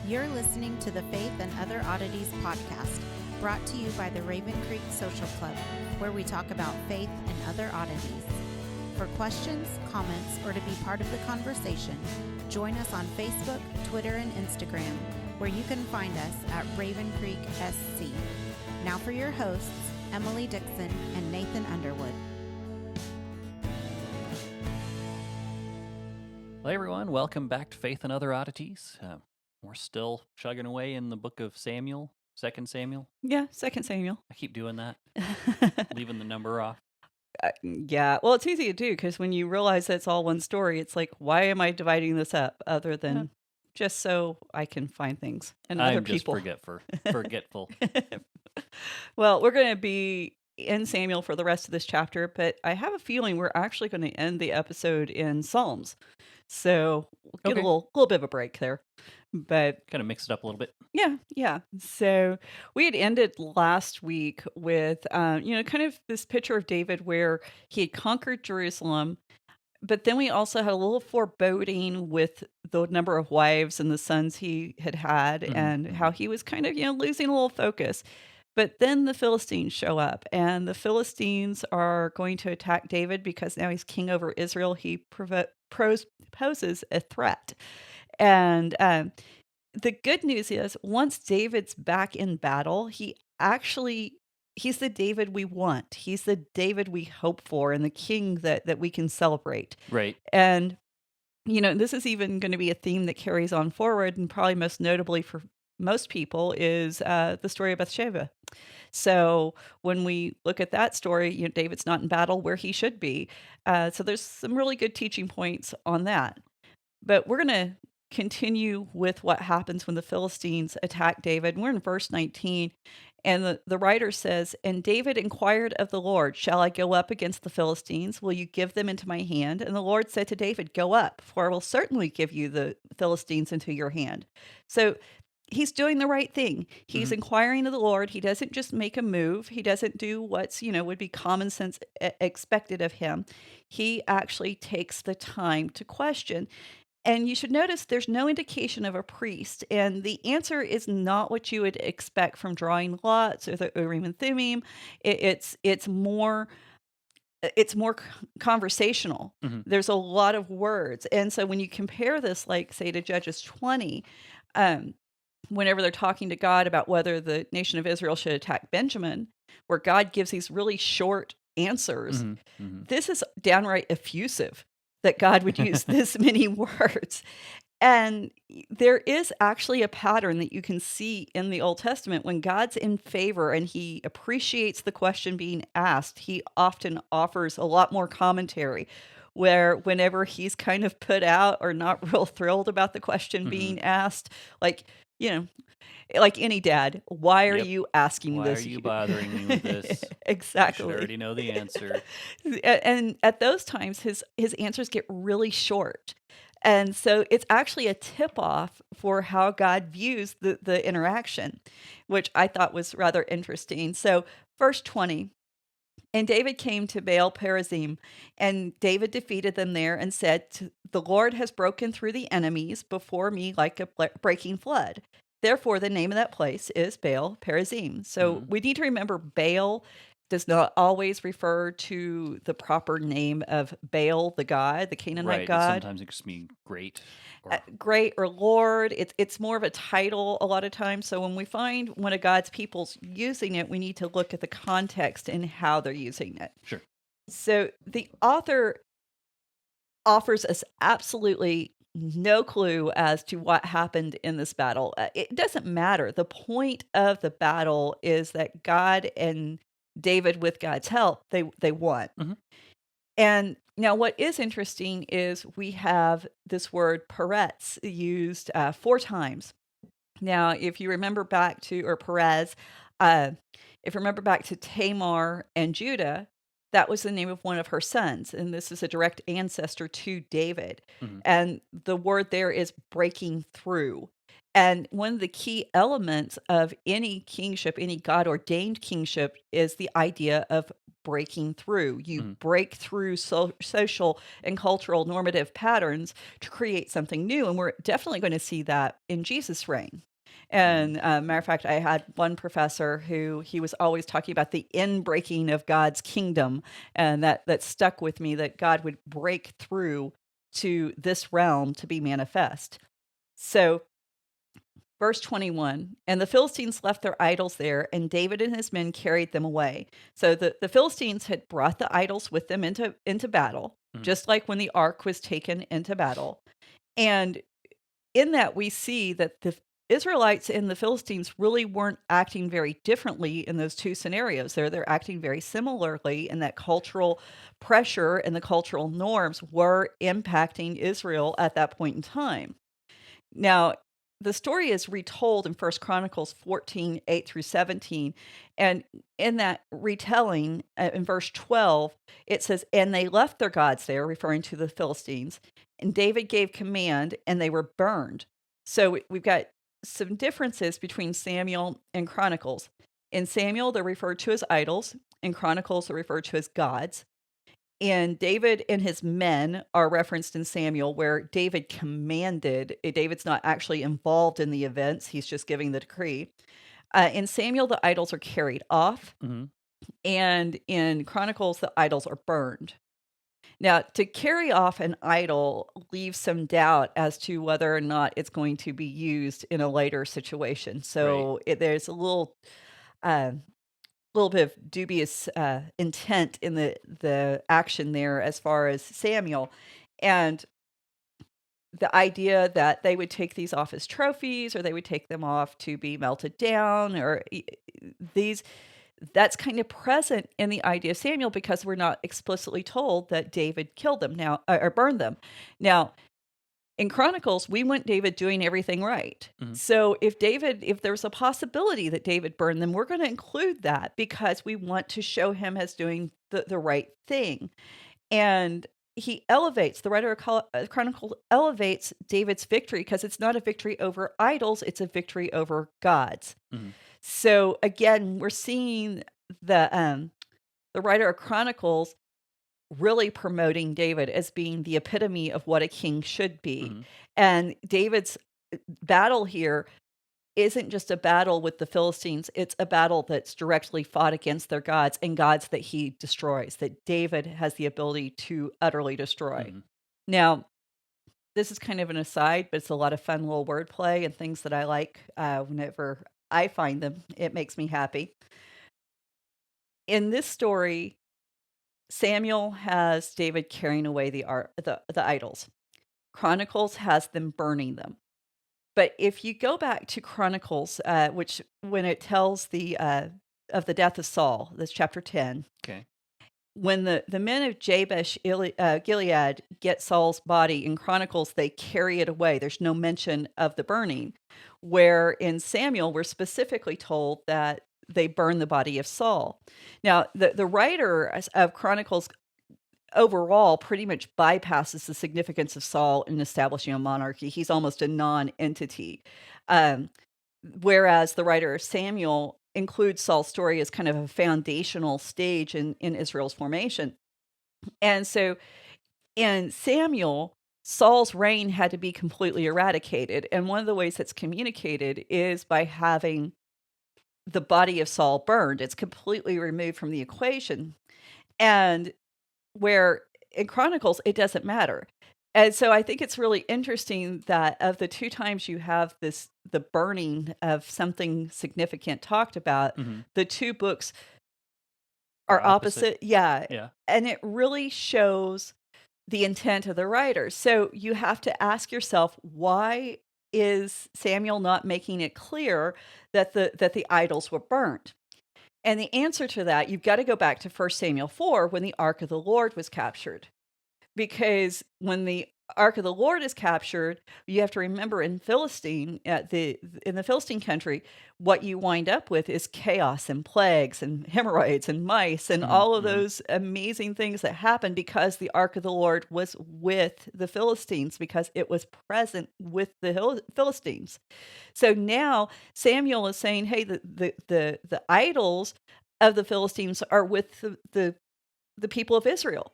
You're listening to the Faith and Other Oddities podcast, brought to you by the Raven Creek Social Club, where we talk about faith and other oddities. For questions, comments, or to be part of the conversation, join us on Facebook, Twitter, and Instagram, where you can find us at Raven Creek SC. Now for your hosts, Emily Dixon and Nathan Underwood. Hello, everyone. Welcome back to Faith and Other Oddities. We're still chugging away in the book of Samuel, 2 Samuel. Yeah, 2 Samuel. I keep doing that, leaving the number off. Yeah, well, it's easy to do because when you realize that it's all one story, it's like, why am I dividing this up other than just so I can find things and other people? I'm just forgetful. Well, we're going to be in Samuel for the rest of this chapter, but I have a feeling we're actually going to end the episode in Psalms. So we'll get a little bit of a break there. But kind of mix it up a little bit. Yeah. So we had ended last week with, kind of this picture of David where he had conquered Jerusalem, but then we also had a little foreboding with the number of wives and the sons he had and how he was kind of, losing a little focus. But then the Philistines show up, and the Philistines are going to attack David because now he's king over Israel. He poses a threat. And the good news is once David's back in battle, he's the David we want. He's the David we hope for and the king that we can celebrate. Right. And, this is even going to be a theme that carries on forward, and probably most notably for most people is the story of Bathsheba. So when we look at that story, David's not in battle where he should be. So there's some really good teaching points on that. But we're going to continue with what happens when the Philistines attack David. We're in verse 19, and the writer says, "And David inquired of the Lord, shall I go up against the Philistines? Will you give them into my hand? And the Lord said to David, go up, for I will certainly give you the Philistines into your hand." So he's doing the right thing. He's inquiring of the Lord. He doesn't just make a move. He doesn't do what's, would be common sense expected of him. He actually takes the time to question. And you should notice there's no indication of a priest. And the answer is not what you would expect from drawing lots or the Urim and Thummim. It's more conversational. There's a lot of words. And so when you compare this, like, say, to Judges 20, whenever they're talking to God about whether the nation of Israel should attack Benjamin, where God gives these really short answers, this is downright effusive that God would use this many words. And there is actually a pattern that you can see in the Old Testament. When God's in favor and he appreciates the question being asked, he often offers a lot more commentary. Where whenever he's kind of put out or not real thrilled about the question being asked, like any dad, why are you asking this? Why are you bothering me with this? Exactly. You should already know the answer. And at those times, his answers get really short. And so it's actually a tip-off for how God views the interaction, which I thought was rather interesting. So verse 20, "And David came to Baal Perazim, and David defeated them there and said, the Lord has broken through the enemies before me like a breaking flood. Therefore, the name of that place is Baal Perazim." So we need to remember Baal does not always refer to the proper name of Baal, the god, the Canaanite god. Sometimes it just means great. Great or Lord. It's more of a title a lot of times. So when we find one of God's people's using it, we need to look at the context and how they're using it. Sure. So the author offers us absolutely no clue as to what happened in this battle. It doesn't matter. The point of the battle is that God and David, with God's help, they won. And now what is interesting is we have this word Peretz used 4 times. Now, if you remember back to, or Perez, if you remember back to Tamar and Judah, that was the name of one of her sons. And this is a direct ancestor to David. And the word there is breaking through. And one of the key elements of any kingship, any God-ordained kingship, is the idea of breaking through. You Mhm. break through social and cultural normative patterns to create something new. And we're definitely going to see that in Jesus' reign. And matter of fact, I had one professor who he was always talking about the inbreaking of God's kingdom, and that stuck with me, that God would break through to this realm to be manifest. So, verse 21, and the Philistines left their idols there, and David and his men carried them away. So the Philistines had brought the idols with them into battle, Mhm. just like when the ark was taken into battle. And in that, we see that the Israelites and the Philistines really weren't acting very differently in those two scenarios. They're acting very similarly, and that cultural pressure and the cultural norms were impacting Israel at that point in time. Now, the story is retold in First Chronicles 14, 8 through 17. And in that retelling, in verse 12, it says, and they left their gods there, referring to the Philistines, and David gave command, and they were burned. So we've got some differences between Samuel and Chronicles. In Samuel, they're referred to as idols. In Chronicles, they're referred to as gods. And David and his men are referenced in Samuel, where David commanded. David's not actually involved in the events, he's just giving the decree. In Samuel, the idols are carried off, Mhm. and in Chronicles, the idols are burned. Now, to carry off an idol leaves some doubt as to whether or not it's going to be used in a later situation. Right. So there's a uh, little bit of dubious intent in the action there as far as Samuel, and the idea that they would take these off as trophies, or they would take them off to be melted down, or these that's kind of present in the idea of Samuel, because we're not explicitly told that David killed them now, or burned them. Now, in Chronicles, we want David doing everything right. Mhm. So if there's a possibility that David burned them, we're going to include that because we want to show him as doing the right thing. And the writer of Chronicle elevates David's victory, because it's not a victory over idols, it's a victory over gods. Mhm. So again, we're seeing the writer of Chronicles really promoting David as being the epitome of what a king should be. Mhm. And David's battle here isn't just a battle with the Philistines, it's a battle that's directly fought against their gods, and gods that he destroys, that David has the ability to utterly destroy. Mhm. Now, this is kind of an aside, but it's a lot of fun little wordplay and things that I like. Whenever I find them, it makes me happy. In this story, Samuel has David carrying away the idols. Chronicles has them burning them. But if you go back to Chronicles, which when it tells the of the death of Saul, that's chapter 10, Okay. when the men of Gilead get Saul's body in Chronicles, they carry it away. There's no mention of the burning. Where in Samuel, we're specifically told that they burn the body of Saul. Now, the writer of Chronicles overall pretty much bypasses the significance of Saul in establishing a monarchy. He's almost a non-entity. Um, Whereas the writer of Samuel includes Saul's story as kind of a foundational stage in Israel's formation. And so in Samuel, Saul's reign had to be completely eradicated. And one of the ways that's communicated is by having the body of Saul burned. It's completely removed from the equation. And where in Chronicles, it doesn't matter. And so I think it's really interesting that of the two times you have the burning of something significant talked about, Mhm. the two books Are are opposite. opposite. Yeah. Yeah. And it really shows the intent of the writer. So you have to ask yourself, why is Samuel not making it clear that the idols were burnt? And the answer to that, you've got to go back to 1 Samuel 4, when the ark of the Lord was captured. Because when the ark of the Lord is captured, you have to remember in the Philistine country, what you wind up with is chaos and plagues and hemorrhoids and mice and Mhm. all of Mhm. those amazing things that happen because the ark of the Lord was with the Philistines, because it was present with the Philistines. So now Samuel is saying, hey, the idols of the Philistines are with the people of Israel.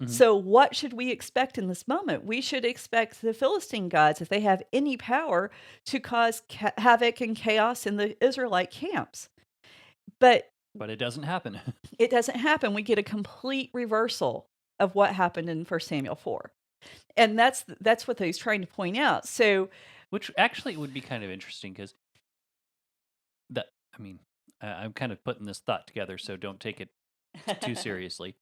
Mhm. So what should we expect in this moment? We should expect the Philistine gods, if they have any power, to cause havoc and chaos in the Israelite camps. But But it doesn't happen. it doesn't happen. We get a complete reversal of what happened in 1 Samuel 4. And that's what he's trying to point out. So Which actually would be kind of interesting because that, I mean, I'm kind of putting this thought together, so don't take it too seriously.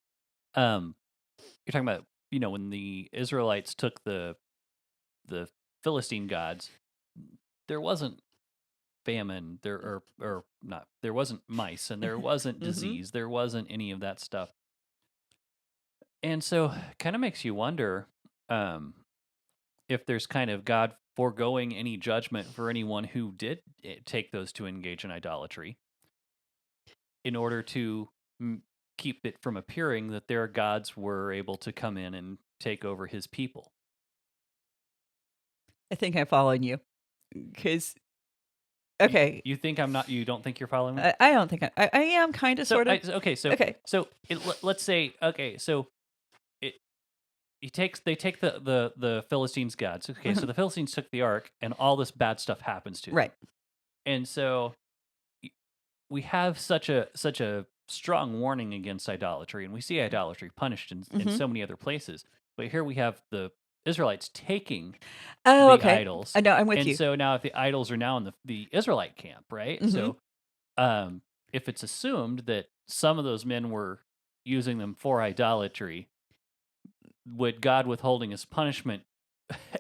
You're talking about, when the Israelites took the Philistine gods, there wasn't famine, or not, there wasn't mice, and there wasn't Mhm. disease, there wasn't any of that stuff. And so kind of makes you wonder if there's kind of God foregoing any judgment for anyone who did take those to engage in idolatry in order to keep it from appearing that their gods were able to come in and take over his people. I think I'm following you. Because, You- okay, You think I'm not? You don't think you're following me? I don't think I am kind of, So sort of. okay, so Okay. so let's say so it they take the Philistines' gods. Okay, so the Philistines took the ark, and all this bad stuff happens to them. Right. And so we have such a strong warning against idolatry, and we see idolatry punished in Mhm. so many other places. But here we have the Israelites taking Oh, the okay. idols, I know, I'm with and you. so now if the idols are now in the Israelite camp, right? Mhm. So if it's assumed that some of those men were using them for idolatry, would God withholding his punishment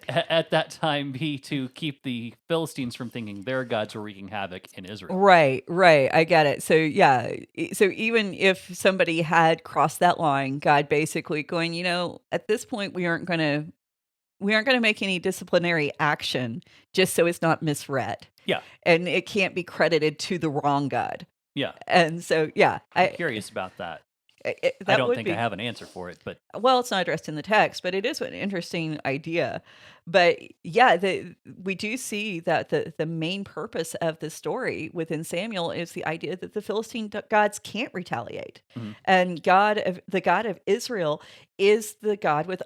at that time be to keep the Philistines from thinking their gods were wreaking havoc in Israel? Right, right. I get it. So yeah, so even if somebody had crossed that line, God basically going, at this point we aren't going to make any disciplinary action just so it's not misread. Yeah. And it can't be credited to the wrong God. Yeah. And so yeah, I'm curious about that. I that don't would think be I have an answer for it, but well, it's not addressed in the text, but it is an interesting idea. But yeah, we do see that the main purpose of the story within Samuel is the idea that the Philistine gods can't retaliate, Mhm. and the God of Israel is the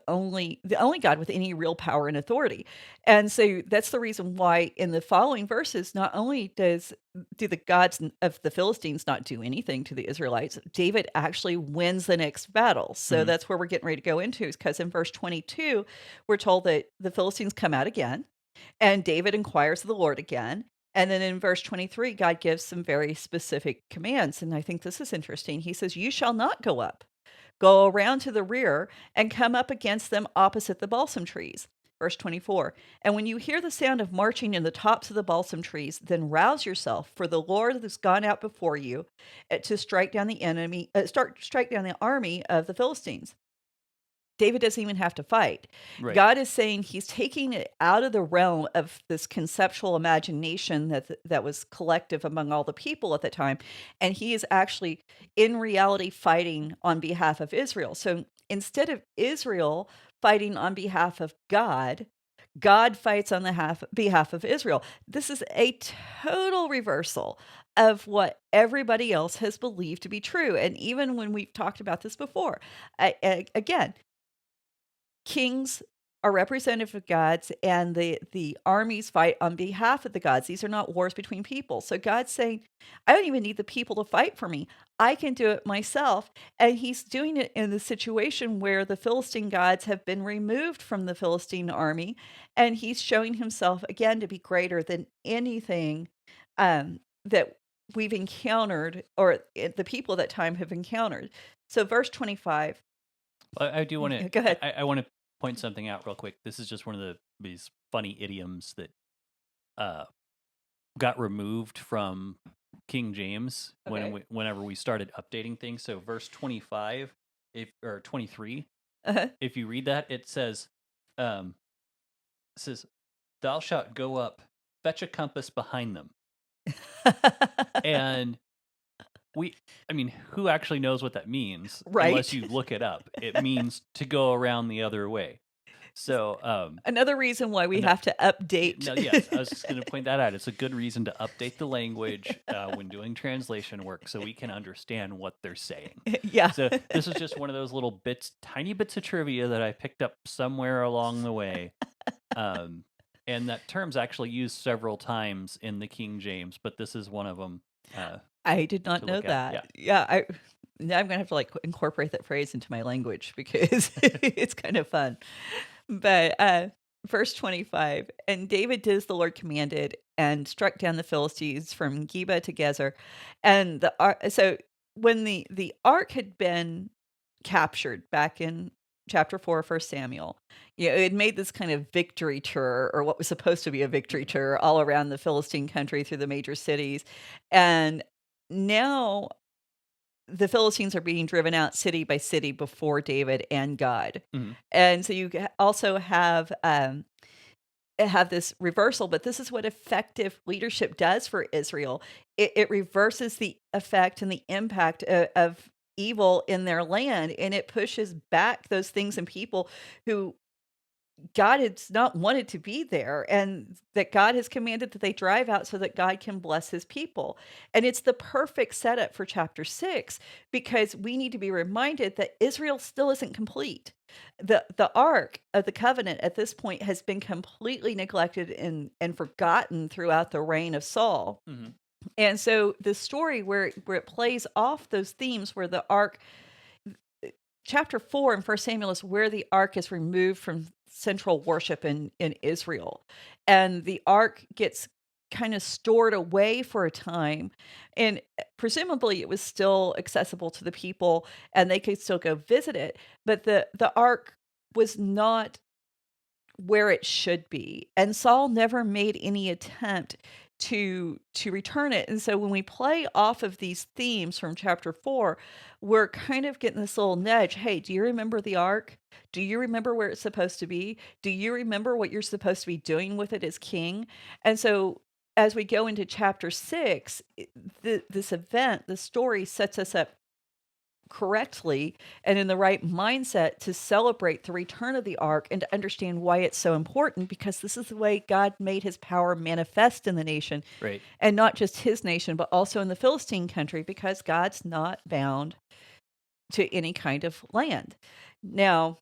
only God with any real power and authority. And so that's the reason why in the following verses, not only do the gods of the Philistines not do anything to the Israelites, David actually wins the next battle. So Mhm. that's where we're getting ready to go into, because in verse 22, we're told that the Philistines come out again, and David inquires of the Lord again. And then in verse 23, God gives some very specific commands. And I think this is interesting. He says, "You shall not go up. Go around to the rear and come up against them opposite the balsam trees." Verse 24, "And when you hear the sound of marching in the tops of the balsam trees, then rouse yourself, for the Lord has gone out before you to strike down the strike down the army of the Philistines." David doesn't even have to fight. Right. God is saying he's taking it out of the realm of this conceptual imagination that was collective among all the people at the time, and he is actually in reality fighting on behalf of Israel. So instead of Israel fighting on behalf of God, God fights on the behalf of Israel. This is a total reversal of what everybody else has believed to be true. And even when we've talked about this before, again, kings are representative of gods, and the armies fight on behalf of the gods. These are not wars between people. So God's saying, I don't even need the people to fight for me. I can do it myself. And he's doing it in the situation where the Philistine gods have been removed from the Philistine army, and he's showing himself again to be greater than anything that we've encountered, or the people at that time have encountered. So verse 25. I do want to Go ahead. I want to point something out real quick. This is just one of these funny idioms that got removed from King James Okay. whenever we started updating things. So verse 25 or 23, Uh-huh. if you read that, it says thou shalt go up, fetch a compass behind them. And who actually knows what that means? Right. Unless you look it up. It means to go around the other way. So, Another reason why we ano- have to update. no, yes, I was just going to point that out. It's a good reason to update the language when doing translation work so we can understand what they're saying. Yeah. So this is just one of those little tiny bits of trivia that I picked up somewhere along the way. And that term's actually used several times in the King James, but this is one of them. I did not to know look at, that. Yeah, now I'm gonna have to like incorporate that phrase into my language because it's kind of fun. But verse 25, and David did as the Lord commanded and struck down the Philistines from Geba to Gezer. And so when the ark had been captured back in chapter 4 of 1 Samuel, it had made this kind of victory tour, or what was supposed to be a victory tour, all around the Philistine country through the major cities. And now the Philistines are being driven out city by city before David and God. Mhm. And so you also have this reversal, but this is what effective leadership does for Israel. It reverses the effect and the impact of evil in their land, and it pushes back those things and people who God has not wanted to be there, and that God has commanded that they drive out so that God can bless his people. And it's the perfect setup for chapter 6, because we need to be reminded that Israel still isn't complete. The ark of the covenant at this point has been completely neglected and forgotten throughout the reign of Saul. Mhm. And so the story where it plays off those themes, where the ark, chapter 4 in 1 Samuel, is where the ark is removed from central worship in Israel. And the ark gets kind of stored away for a time. And presumably it was still accessible to the people and they could still go visit it. But the ark was not where it should be. And Saul never made any attempt to return it. And so when we play off of these themes from chapter 4, we're kind of getting this little nudge. Hey, do you remember the ark? Do you remember where it's supposed to be? Do you remember what you're supposed to be doing with it as king? And so as we go into chapter 6, this event, the story sets us up correctly and in the right mindset to celebrate the return of the ark and to understand why it's so important, because this is the way God made his power manifest in the nation, Right. and not just his nation, but also in the Philistine country, because God's not bound to any kind of land. Now,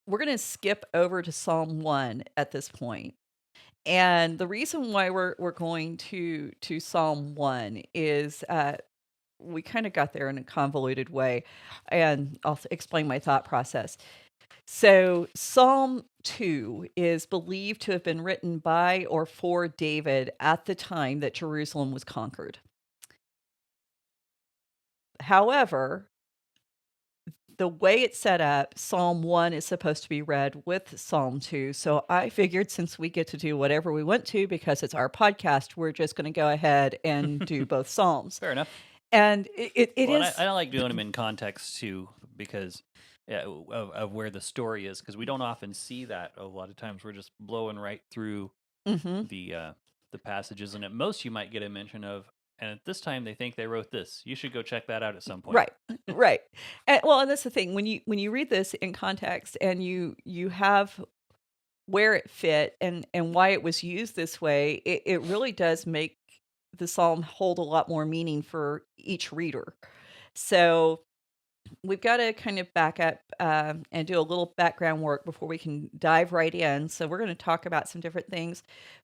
we're going to skip over to Psalm 1 at this point. And the reason why we're going to Psalm 1 is we kind of got there in a convoluted way, and I'll explain my thought process. So, Psalm 2 is believed to have been written by or for David at the time that Jerusalem was conquered. However, the way it's set up, Psalm 1 is supposed to be read with Psalm 2. So I figured, since we get to do whatever we want to because it's our podcast, we're just going to go ahead and do both Psalms. Fair enough. And it Well, is. I don't like doing them in context too, because of where the story is, because we don't often see that. A lot of times we're just blowing right through Mhm. the passages, and at most you might get a mention of. And at this time, they think they wrote this. You should go check that out at some point. Right, right. And that's the thing, when you read this in context and you have where it fit and why it was used this way, it really does make the psalm hold a lot more meaning for each reader. So we've got to kind of back up and do a little background work before we can dive right in. So we're going to talk about some different things.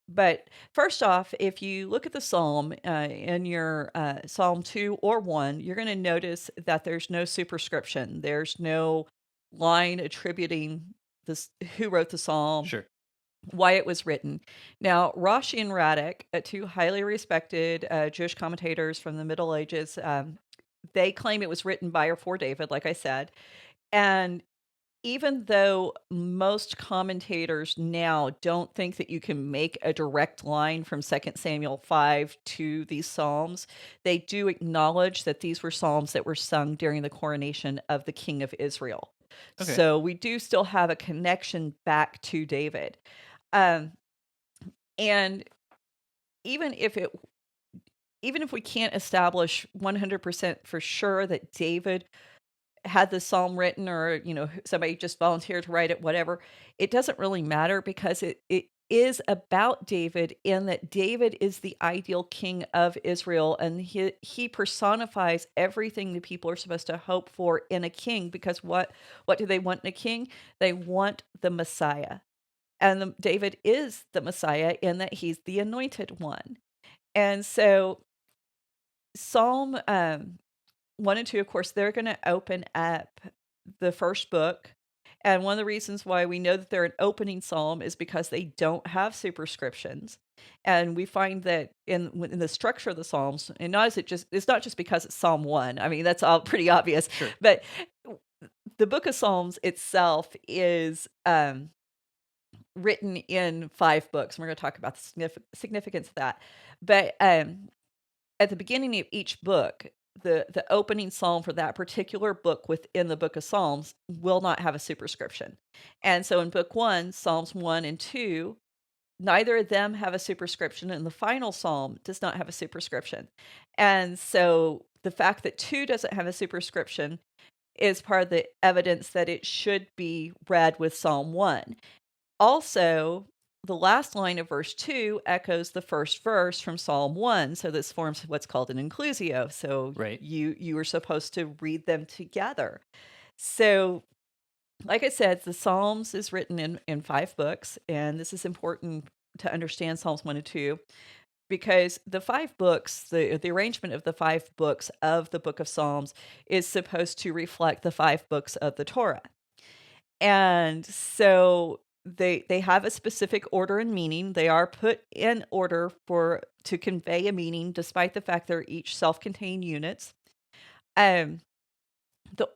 But first off, if you look at the psalm in your Psalm 2 or 1, you're going to notice that there's no superscription. There's no line attributing this, who wrote the psalm, Sure. why it was written. Now, Rashi and Radek, two highly respected Jewish commentators from the Middle Ages, they claim it was written by or for David, like I said. And even though most commentators now don't think that you can make a direct line from 2 Samuel 5 to these Psalms, they do acknowledge that these were Psalms that were sung during the coronation of the King of Israel. Okay. So we do still have a connection back to David. And even if we can't establish 100% for sure that David had the psalm written, or somebody just volunteered to write it, whatever, it doesn't really matter, because it is about David, in that David is the ideal king of Israel, and he personifies everything the people are supposed to hope for in a king. Because what do they want in a king? They want the Messiah. And David is the Messiah, in that he's the anointed one. And so Psalm 1 and 2, of course, they're going to open up the first book. And one of the reasons why we know that they're an opening psalm is because they don't have superscriptions. And we find that in the structure of the psalms, and it's not just because it's Psalm 1. I mean, that's all pretty obvious. Sure. But the book of Psalms itself is written in 5 books. And we're going to talk about the significance of that. But at the beginning of each book, the opening psalm for that particular book within the book of Psalms will not have a superscription. And so in book 1, Psalms 1 and 2, neither of them have a superscription, and the final psalm does not have a superscription. And so the fact that 2 doesn't have a superscription is part of the evidence that it should be read with Psalm 1. Also, the last line of verse 2 echoes the first verse from Psalm 1. So this forms what's called an inclusio. So Right. you were supposed to read them together. So, like I said, the Psalms is written in 5 books. And this is important to understand Psalms 1 and 2, because the 5 books, the arrangement of the 5 books of the book of Psalms is supposed to reflect the 5 books of the Torah. And so they have a specific order and meaning. They are put in order to convey a meaning, despite the fact they're each self-contained units. The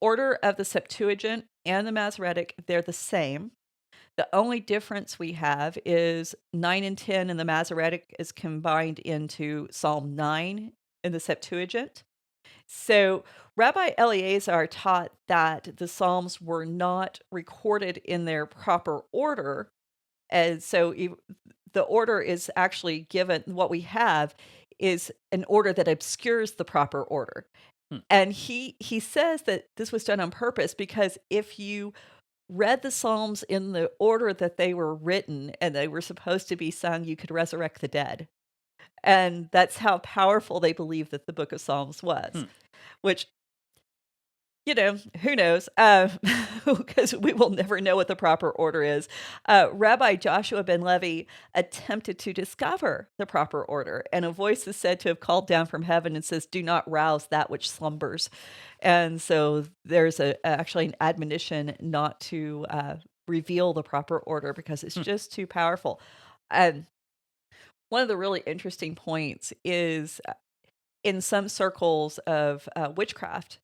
order of the Septuagint and the Masoretic, they're the same. The only difference we have is 9 and 10 in the Masoretic is combined into Psalm 9 in the Septuagint. So Rabbi Eleazar taught that the Psalms were not recorded in their proper order. And so the order is actually given, what we have is an order that obscures the proper order. And he says that this was done on purpose, because if you read the Psalms in the order that they were written and they were supposed to be sung, you could resurrect the dead. And that's how powerful they believed that the book of Psalms was. Which, who knows? Because we will never know what the proper order is. Rabbi Joshua ben Levi attempted to discover the proper order, and a voice is said to have called down from heaven and says, "Do not rouse that which slumbers." And so there's actually an admonition not to reveal the proper order, because it's just too powerful. One of the really interesting points is, in some circles of witchcraft,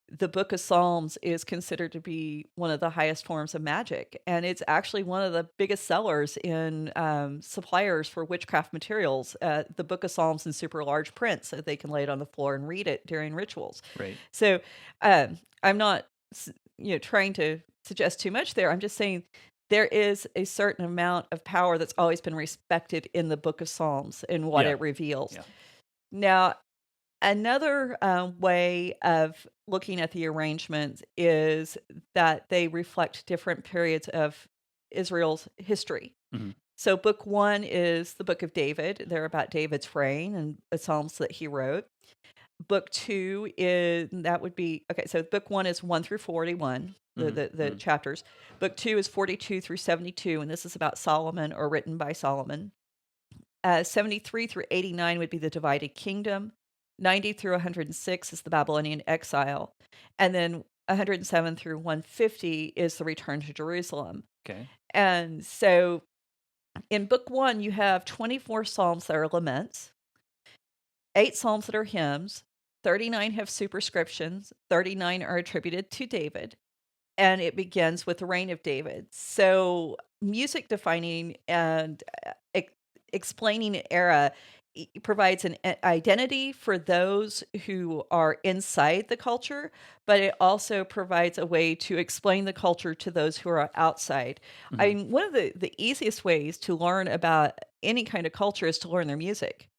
the book of Psalms is considered to be one of the highest forms of magic. And it's actually one of the biggest sellers in suppliers for witchcraft materials. The book of Psalms in super large print, so they can lay it on the floor and read it during rituals. Right. So I'm not trying to suggest too much there. I'm just saying there is a certain amount of power that's always been respected in the book of Psalms and what it reveals. Yeah. Now, another way of looking at the arrangements is that they reflect different periods of Israel's history. Mm-hmm. So book 1 is the book of David. They're about David's reign and the Psalms that he wrote. Book 2 so book 1 is 1 through 41, the chapters. Book 2 is 42 through 72, and this is about Solomon, or written by Solomon. 73 through 89 would be the divided kingdom. 90 through 106 is the Babylonian exile. And then 107 through 150 is the return to Jerusalem. Okay. And so in book 1, you have 24 psalms that are laments, 8 psalms that are hymns, 39 have superscriptions, 39 are attributed to David, and it begins with the reign of David. So music defining and explaining an era provides an identity for those who are inside the culture, but it also provides a way to explain the culture to those who are outside. Mm-hmm. I mean, one of the easiest ways to learn about any kind of culture is to learn their music.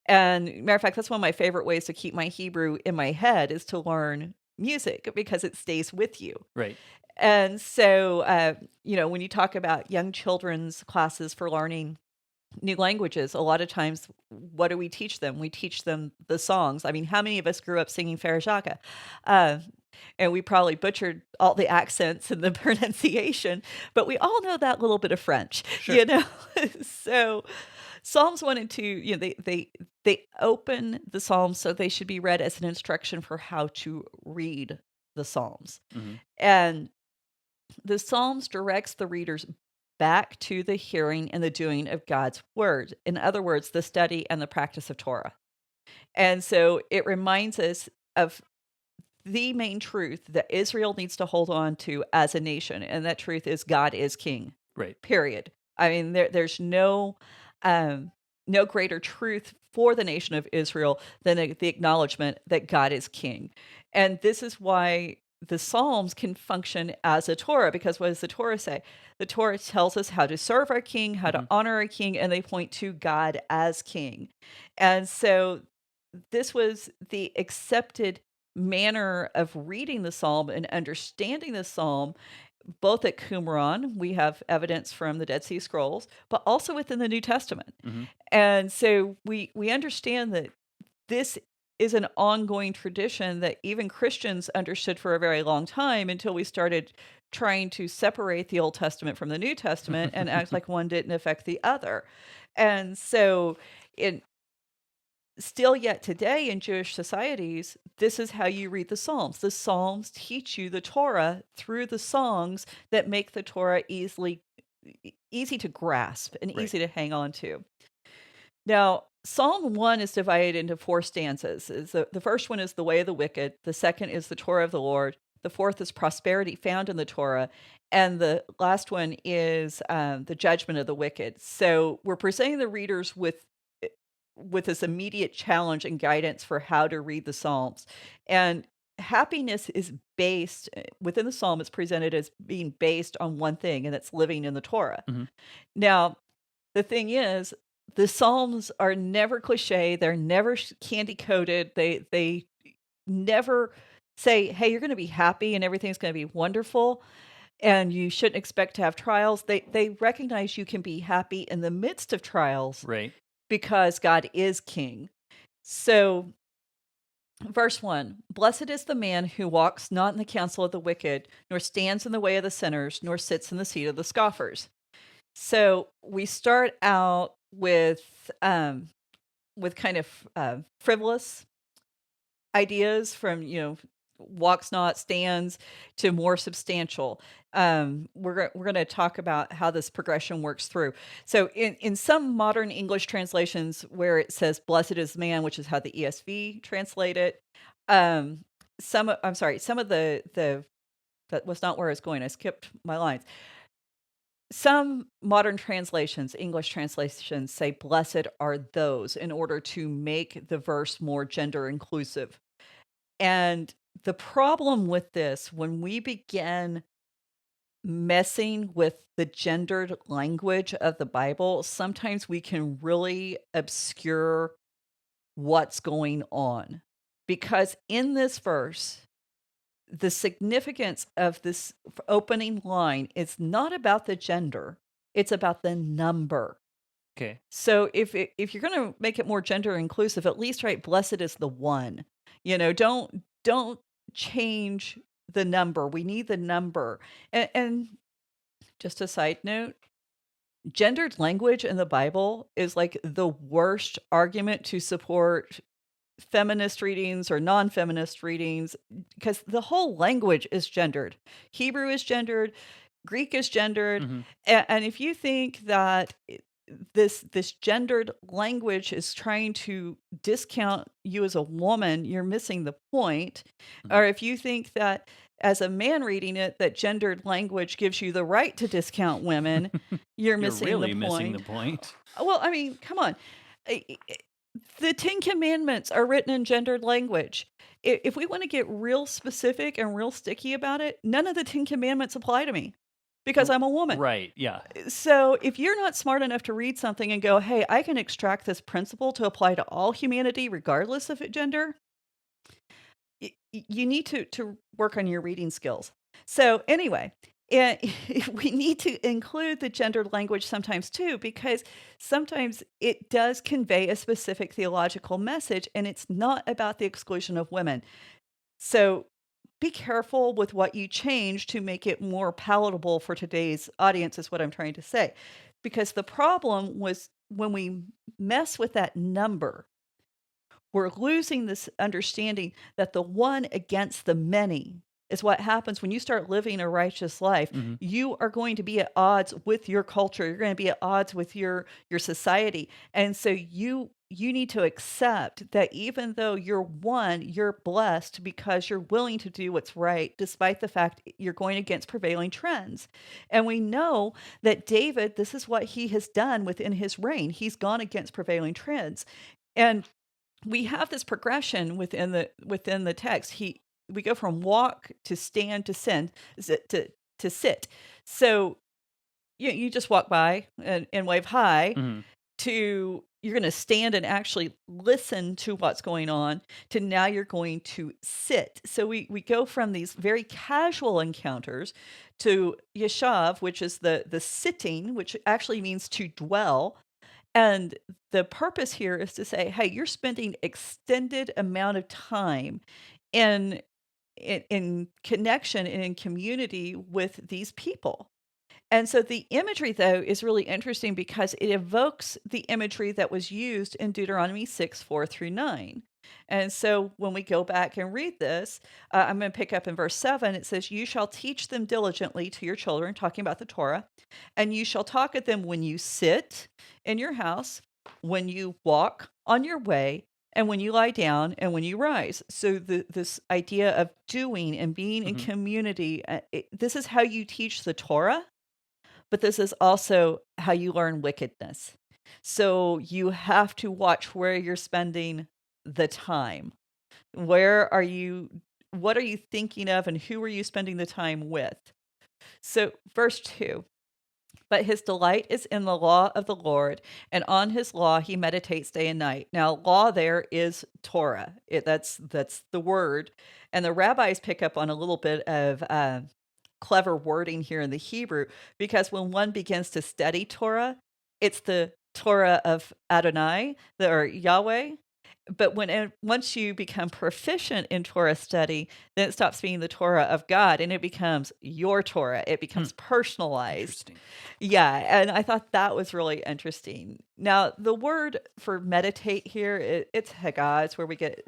And matter of fact, that's one of my favorite ways to keep my Hebrew in my head, is to learn music because it stays with you. Right. And so, when you talk about young children's classes for learning new languages, a lot of times, what do we teach them? We teach them the songs. I mean, how many of us grew up singing Farajaka? And we probably butchered all the accents and the pronunciation, but we all know that little bit of French, Sure. So Psalms 1 and 2, they open the Psalms, so they should be read as an instruction for how to read the Psalms. Mm-hmm. And the Psalms directs the readers back to the hearing and the doing of God's word. In other words, the study and the practice of Torah. And so it reminds us of the main truth that Israel needs to hold on to as a nation, and that truth is God is king. Right. Period. I mean, there's no greater truth for the nation of Israel than the acknowledgement that God is king. And this is why the Psalms can function as a Torah, because what does the Torah say? The Torah tells us how to serve our king, how to honor our king, and they point to God as king. And so this was the accepted manner of reading the psalm and understanding the psalm, both at Qumran, we have evidence from the Dead Sea Scrolls, but also within the New Testament. Mm-hmm. And so we understand that this is an ongoing tradition that even Christians understood for a very long time, until we started trying to separate the Old Testament from the New Testament and act like one didn't affect the other. And so still yet today in Jewish societies, this is how you read the Psalms. The Psalms teach you the Torah through the songs that make the Torah easy to grasp and Right. easy to hang on to. Now, Psalm 1 is divided into 4 stanzas. The first one is the way of the wicked. The second is the Torah of the Lord. The fourth is prosperity found in the Torah. And the last one is the judgment of the wicked. So we're presenting the readers with this immediate challenge and guidance for how to read the Psalms. And happiness is based within the Psalm, it's presented as being based on one thing, and that's living in the Torah. Mhm. Now, the thing is, the Psalms are never cliche. They're never candy coated. They never say, hey, you're going to be happy and everything's going to be wonderful, and you shouldn't expect to have trials. They recognize you can be happy in the midst of trials, Right. because God is king. So, verse 1, blessed is the man who walks not in the counsel of the wicked, nor stands in the way of the sinners, nor sits in the seat of the scoffers. So we start out with kind of frivolous ideas, from walks not, stands, to more substantial. We're going to talk about how this progression works through. So in some modern English translations where it says blessed is man, which is how the ESV translate it, some of the that was not where I was going. I skipped my lines. Some modern translations, English translations, say blessed are those, in order to make the verse more gender inclusive. And the problem with this, when we begin messing with the gendered language of the Bible, sometimes we can really obscure what's going on. Because in this verse, the significance of this opening line is not about the gender, it's about the number. Okay. So if you're going to make it more gender inclusive, at least write blessed is the one. Don't change the number. We need the number. And just a side note, gendered language in the Bible is like the worst argument to support feminist readings or non-feminist readings, because the whole language is gendered. Hebrew is gendered, Greek is gendered. Mhm. And if you think that this gendered language is trying to discount you as a woman, you're missing the point. Mhm. Or if you think that as a man reading it, that gendered language gives you the right to discount women, you're missing really the point. missing the point. Well, I mean, come on. The 10 Commandments are written in gendered language. If we want to get real specific and real sticky about it, none of the 10 Commandments apply to me, because I'm a woman. Right. Yeah. So if you're not smart enough to read something and go, hey, I can extract this principle to apply to all humanity regardless of gender, you need to work on your reading skills. So anyway, and we need to include the gendered language sometimes too, because sometimes it does convey a specific theological message, and it's not about the exclusion of women. So be careful with what you change to make it more palatable for today's audience, is what I'm trying to say. Because the problem was when we mess with that number, we're losing this understanding that the one against the many is what happens when you start living a righteous life. Mm-hmm. You are going to be at odds with your culture. You're going to be at odds with your society. And so you need to accept that even though you're one, you're blessed because you're willing to do what's right, despite the fact you're going against prevailing trends. And we know that David, this is what he has done within his reign. He's gone against prevailing trends. And we have this progression within the text. We go from walk to stand to sit to sit. So you just walk by and wave hi, Mm-hmm. to you're going to stand and actually listen to what's going on, to now you're going to sit. So we go from these very casual encounters to yeshav, which is the sitting, which actually means to dwell. And the purpose here is to say, hey, you're spending extended amount of time in connection and in community with these people. And so the imagery, though, is really interesting because it evokes the imagery that was used in Deuteronomy 6:4-9. And so when we go back and read this, I'm going to pick up in verse 7. It says, you shall teach them diligently to your children, talking about the Torah, and you shall talk at them when you sit in your house, when you walk on your way, and when you lie down and when you rise. So this idea of doing and being in Mm-hmm. community, this is how you teach the Torah, but this is also how you learn wickedness. So you have to watch where you're spending the time. What are you thinking of, and who are you spending the time with? So verse 2, but his delight is in the law of the Lord, and on his law he meditates day and night. Now, law there is Torah. That's the word. And the rabbis pick up on a little bit of clever wording here in the Hebrew, because when one begins to study Torah, it's the Torah of Adonai, or Yahweh. But once you become proficient in Torah study, then it stops being the Torah of God and it becomes your Torah. It becomes personalized. Interesting. Yeah, and I thought that was really interesting. Now, the word for meditate here, it's Hagah. It's where we get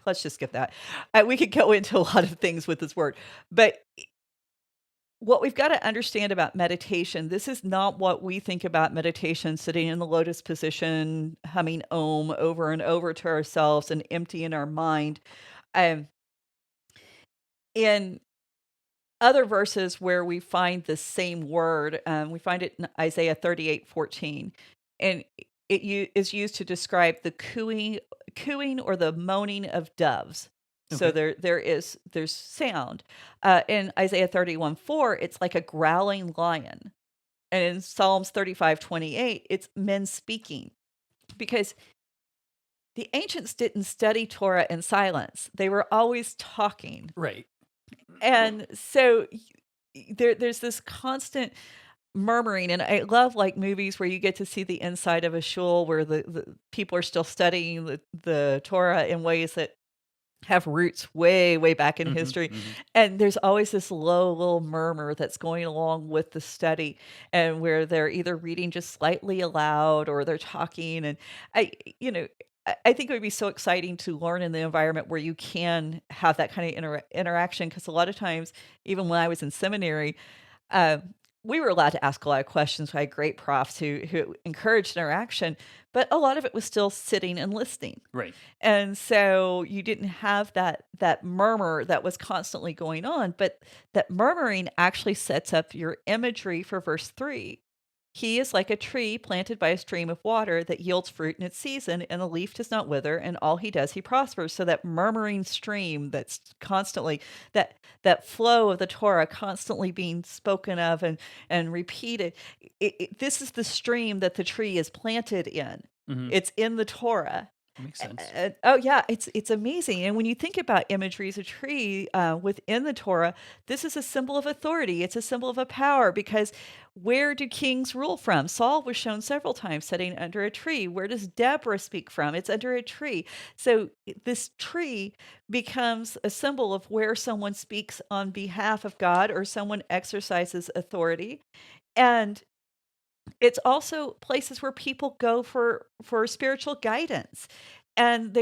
let's just skip that. We could go into a lot of things with this word, but what we've got to understand about meditation, this is not what we think about meditation, sitting in the lotus position, humming Om over and over to ourselves and emptying our mind. In other verses where we find the same word, we find it in Isaiah 38:14, and it is used to describe the cooing or the moaning of doves. So Okay. there's sound. In Isaiah 31:4, it's like a growling lion. And in Psalms 35:28, it's men speaking. Because the ancients didn't study Torah in silence. They were always talking. Right. And so there's this constant murmuring, and I love like movies where you get to see the inside of a shul where the people are still studying the Torah in ways that have roots way, way back in Mm-hmm. history. Mm-hmm. And there's always this low little murmur that's going along with the study, and where they're either reading just slightly aloud or they're talking. And I think it would be so exciting to learn in the environment where you can have that kind of interaction. Because a lot of times, even when I was in seminary, uh, we were allowed to ask a lot of questions. We had great profs who encouraged interaction, but a lot of it was still sitting and listening. Right. And so you didn't have that murmur that was constantly going on, but that murmuring actually sets up your imagery for verse 3. He is like a tree planted by a stream of water that yields fruit in its season, and the leaf does not wither, and all he does, he prospers. So that murmuring stream that's constantly, that flow of the Torah constantly being spoken of and repeated, this is the stream that the tree is planted in. Mm-hmm. It's in the Torah. Makes sense. Oh yeah, it's amazing. And when you think about imageries of tree within the Torah, this is a symbol of authority. It's a symbol of a power because where do kings rule from? Saul was shown several times sitting under a tree. Where does Deborah speak from? It's under a tree. So this tree becomes a symbol of where someone speaks on behalf of God or someone exercises authority. And it's also places where people go for spiritual guidance. And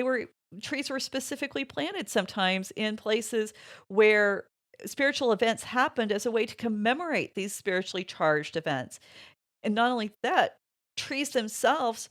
trees were specifically planted sometimes in places where spiritual events happened as a way to commemorate these spiritually charged events. And not only that, trees themselves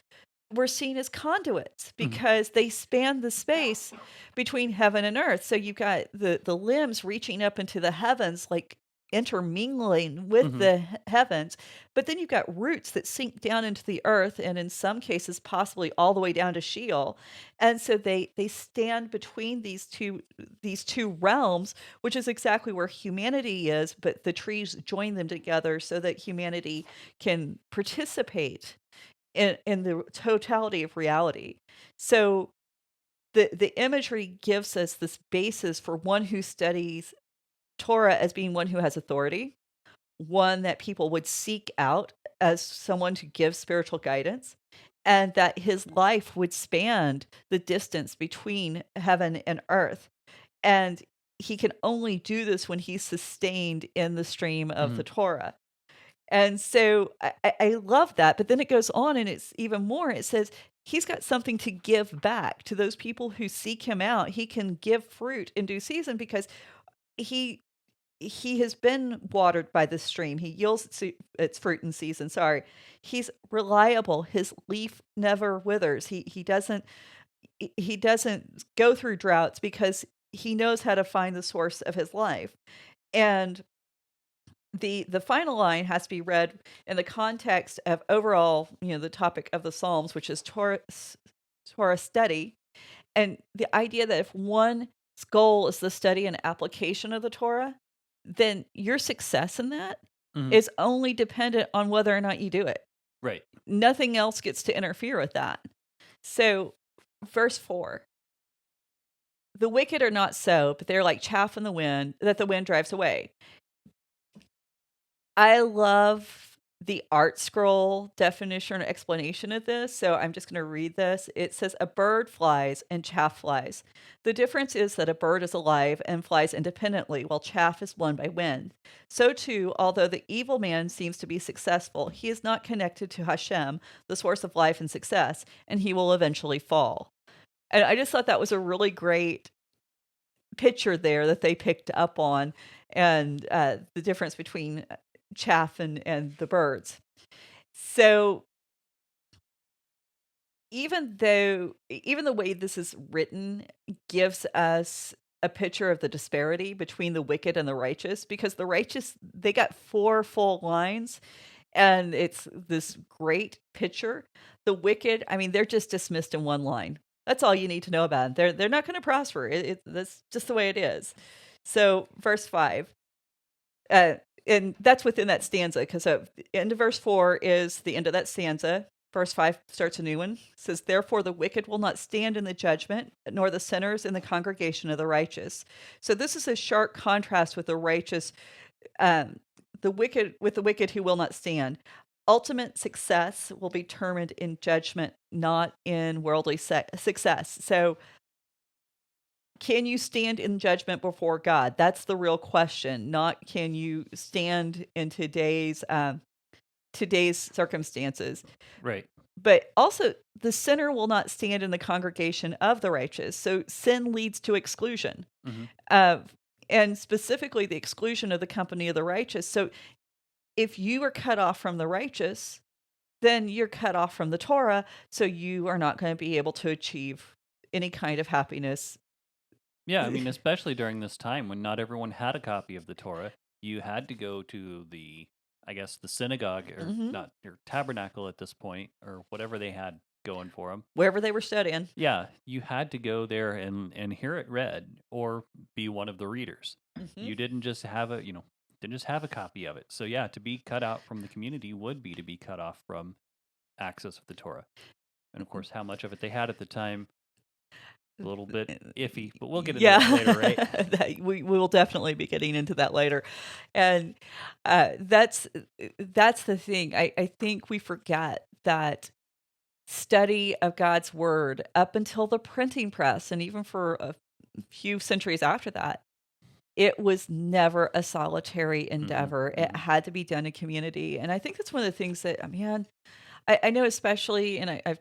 were seen as conduits Mhm. because they span the space between heaven and earth. So you've got the limbs reaching up into the heavens, like intermingling with Mhm. the heavens, but then you've got roots that sink down into the earth, and in some cases, possibly all the way down to Sheol. And so they stand between these two realms, which is exactly where humanity is. But the trees join them together so that humanity can participate in the totality of reality. So the imagery gives us this basis for one who studies Torah as being one who has authority, one that people would seek out as someone to give spiritual guidance, and that his life would span the distance between heaven and earth. And he can only do this when he's sustained in the stream of the Mhm. Torah. And so I love that. But then it goes on and it's even more. It says he's got something to give back to those people who seek him out. He can give fruit in due season because he he has been watered by the stream. He yields its fruit in season. Sorry. He's reliable. His leaf never withers. He doesn't go through droughts because he knows how to find the source of his life. And the final line has to be read in the context of overall, the topic of the Psalms, which is Torah study, and the idea that if one's goal is the study and application of the Torah, then your success in that Mhm. is only dependent on whether or not you do it. Right. Nothing else gets to interfere with that. So, verse 4, the wicked are not so, but they're like chaff in the wind that the wind drives away. I love the art scroll definition or explanation of this, so I'm just going to read this. It says, a bird flies and chaff flies. The difference is that a bird is alive and flies independently, while chaff is blown by wind. So too, although the evil man seems to be successful, he is not connected to Hashem, the source of life and success, and he will eventually fall. And I just thought that was a really great picture there that they picked up on, and the difference between chaff and the birds. So even the way this is written gives us a picture of the disparity between the wicked and the righteous, because the righteous, they got 4 full lines and it's this great picture. The wicked, I mean, they're just dismissed in 1 line. That's all you need to know about them. They're not going to prosper. That's just the way it is. So verse 5, uh, and that's within that stanza, because the end of verse 4 is the end of that stanza. Verse 5 starts a new one. It says, therefore the wicked will not stand in the judgment, nor the sinners in the congregation of the righteous. So this is a sharp contrast with the righteous, the wicked who will not stand. Ultimate success will be determined in judgment, not in worldly success. So can you stand in judgment before God? That's the real question. Not can you stand in today's circumstances. Right. But also, the sinner will not stand in the congregation of the righteous. So sin leads to exclusion, Mhm. uh, and specifically the exclusion of the company of the righteous. So if you are cut off from the righteous, then you're cut off from the Torah. So you are not going to be able to achieve any kind of happiness. Yeah, I mean, especially during this time when not everyone had a copy of the Torah, you had to go to the, I guess, the synagogue or Mhm. not your tabernacle at this point or whatever they had going for them. Wherever they were studying. Yeah, you had to go there and hear it read or be one of the readers. Mhm. You didn't just have a, didn't just have a copy of it. So yeah, to be cut out from the community would be to be cut off from access of the Torah. And of course, how much of it they had at the time, a little bit iffy, but we'll get into Yeah, that later, right? we will definitely be getting into that later, and that's the thing. I think we forget that study of God's word up until the printing press, and even for a few centuries after that, it was never a solitary endeavor. It had to be done in community, and I think that's one of the things that, man, I know, especially, and I've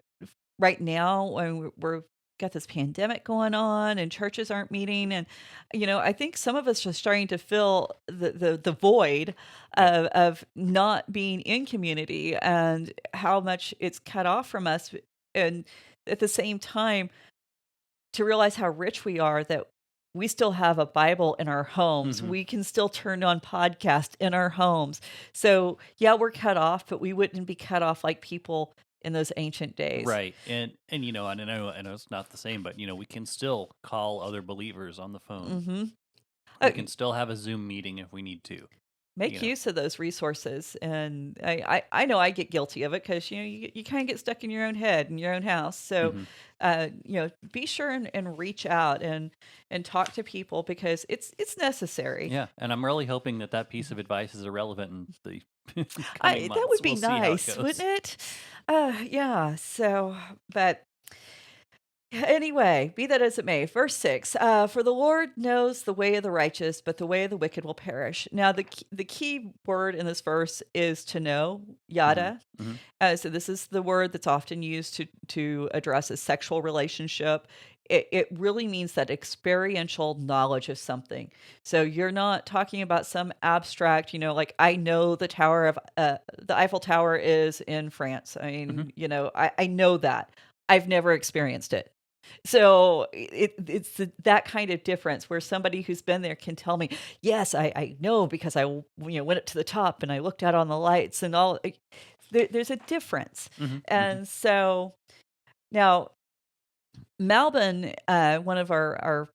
right now when we're got this pandemic going on and churches aren't meeting, and I think some of us are starting to feel the void Yep. of not being in community and how much it's cut off from us, and at the same time to realize how rich we are, that we still have a Bible in our homes. Mhm. We can still turn on podcast in our homes. So yeah, we're cut off, but we wouldn't be cut off like people in those ancient days. Right. And I know it's not the same, but we can still call other believers on the phone. Mm-hmm. We can still have a Zoom meeting if we need to. Make use of those resources. And I know I get guilty of it because, you kind of get stuck in your own head in your own house. So, be sure and reach out and talk to people because it's necessary. Yeah. And I'm really hoping that piece of advice is irrelevant in the coming months. That would be We'll see how it nice, goes. wouldn't it? Yeah. So, but anyway, be that as it may, verse 6, for the Lord knows the way of the righteous, but the way of the wicked will perish. Now, the key word in this verse is to know, yada. Mhm. So this is the word that's often used to address a sexual relationship. It really means that experiential knowledge of something. So you're not talking about some abstract, like I know the tower of the Eiffel Tower is in France. I mean, I know that. I've never experienced it. So it's that kind of difference where somebody who's been there can tell me, yes, I know because I went up to the top and I looked out on the lights and all. There's a difference. And so now Malbin, one of our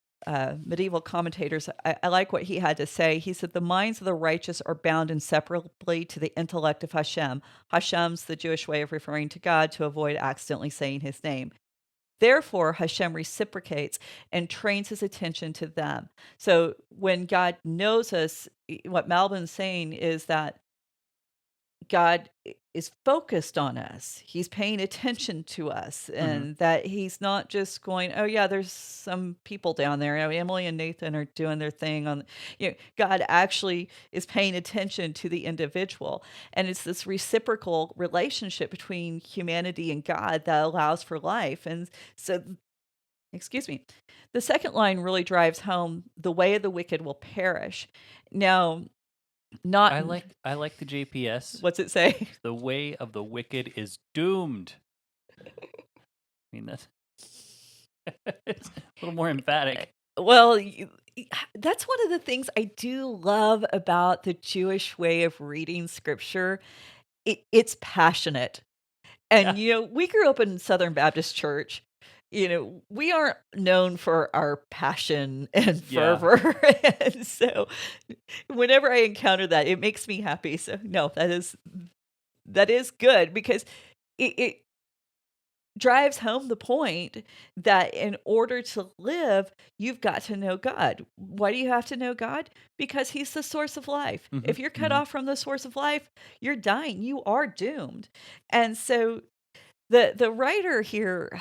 medieval commentators, I like what he had to say. He said, the minds of the righteous are bound inseparably to the intellect of Hashem. Hashem's the Jewish way of referring to God to avoid accidentally saying his name. Therefore, Hashem reciprocates and trains his attention to them. So when God knows us, what Malbin's saying is that God is focused on us. He's paying attention to us, and that he's not just going, oh yeah, there's some people down there. Emily and Nathan are doing their thing on, God actually is paying attention to the individual. And it's this reciprocal relationship between humanity and God that allows for life. And so, excuse me, the second line really drives home the way of the wicked will perish. Now, I like the JPS. What's it say? The way of the wicked is doomed. I mean, that's it's a little more emphatic. Well, that's one of the things I do love about the Jewish way of reading scripture. It's passionate. And, we grew up in Southern Baptist Church. We aren't known for our passion and fervor. And so whenever I encounter that, it makes me happy. So no, that is good because it drives home the point that in order to live, you've got to know God. Why do you have to know God? Because he's the source of life. If you're cut off from the source of life, you're dying. You are doomed. And so the writer here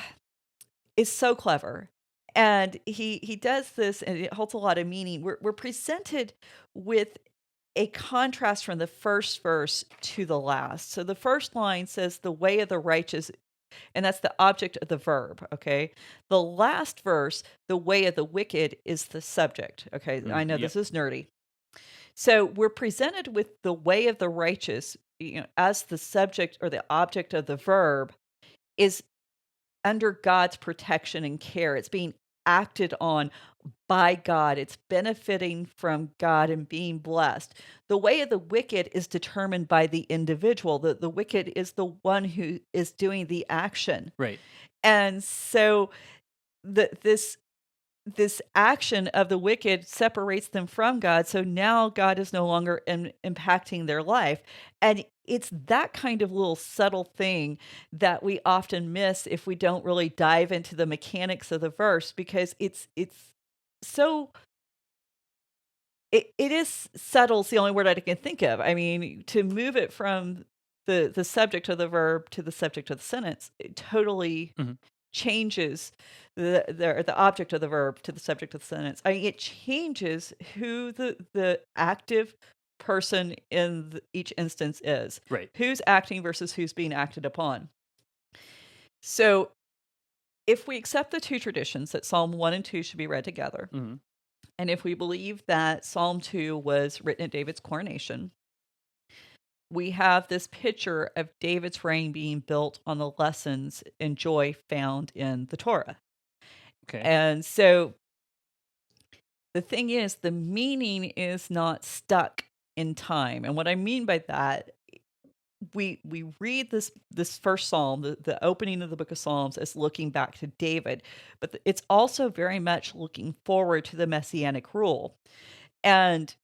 is so clever, and he does this, and it holds a lot of meaning. We're presented with a contrast from the first verse to the last. So the first line says the way of the righteous, and that's the object of the verb. Okay. The last verse, the way of the wicked, is the subject. Okay. I know this is nerdy. So we're presented with the way of the righteous, as the subject or the object of the verb is under God's protection and care. It's being acted on by God. It's benefiting from God and being blessed. The way of the wicked is determined by the individual. The wicked is the one who is doing the action. Right. And so this this action of the wicked separates them from God. So now God is no longer impacting their life. And it's that kind of little subtle thing that we often miss if we don't really dive into the mechanics of the verse, because it's so it is subtle is the only word I can think of. I mean, to move it from the subject of the verb to the subject of the sentence, it totally Mhm. changes the object of the verb to the subject of the sentence. I mean, it changes who the active person in each instance is. Right. Who's acting versus who's being acted upon. So if we accept the two traditions that Psalm 1 and 2 should be read together, Mhm. and if we believe that Psalm 2 was written at David's coronation, we have this picture of David's reign being built on the lessons and joy found in the Torah. Okay. And so the thing is, the meaning is not stuck in time. And what I mean by that, we read this first psalm, the opening of the book of Psalms, as looking back to David, but it's also very much looking forward to the messianic rule. And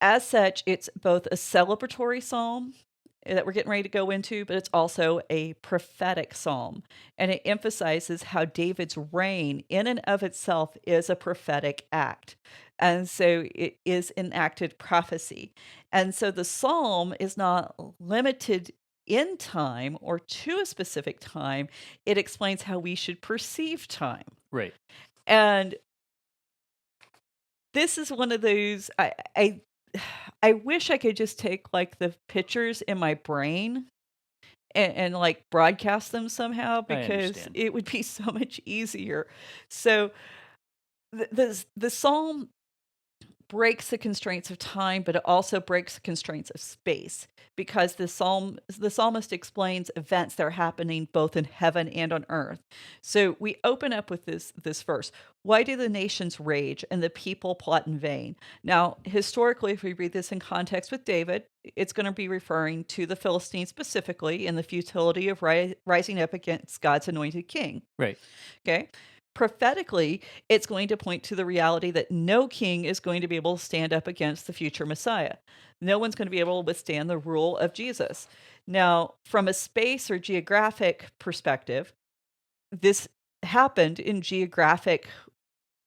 as such, it's both a celebratory psalm that we're getting ready to go into, but it's also a prophetic psalm. And it emphasizes how David's reign in and of itself is a prophetic act. And so it is enacted prophecy. And so the psalm is not limited in time or to a specific time. It explains how we should perceive time. Right. And this is one of those I wish I could just take like the pictures in my brain and like broadcast them somehow, I because understand. it would be so much easier. So the psalm breaks the constraints of time, but it also breaks the constraints of space, because the psalmist explains events that are happening both in heaven and on earth. So we open up with this verse. Why do the nations rage and the people plot in vain? Now, historically, if we read this in context with David, it's going to be referring to the Philistines specifically and the futility of rising up against God's anointed king. Right. Okay. Prophetically, it's going to point to the reality that no king is going to be able to stand up against the future Messiah. No one's going to be able to withstand the rule of Jesus. Now, from a space or geographic perspective, this happened in geographic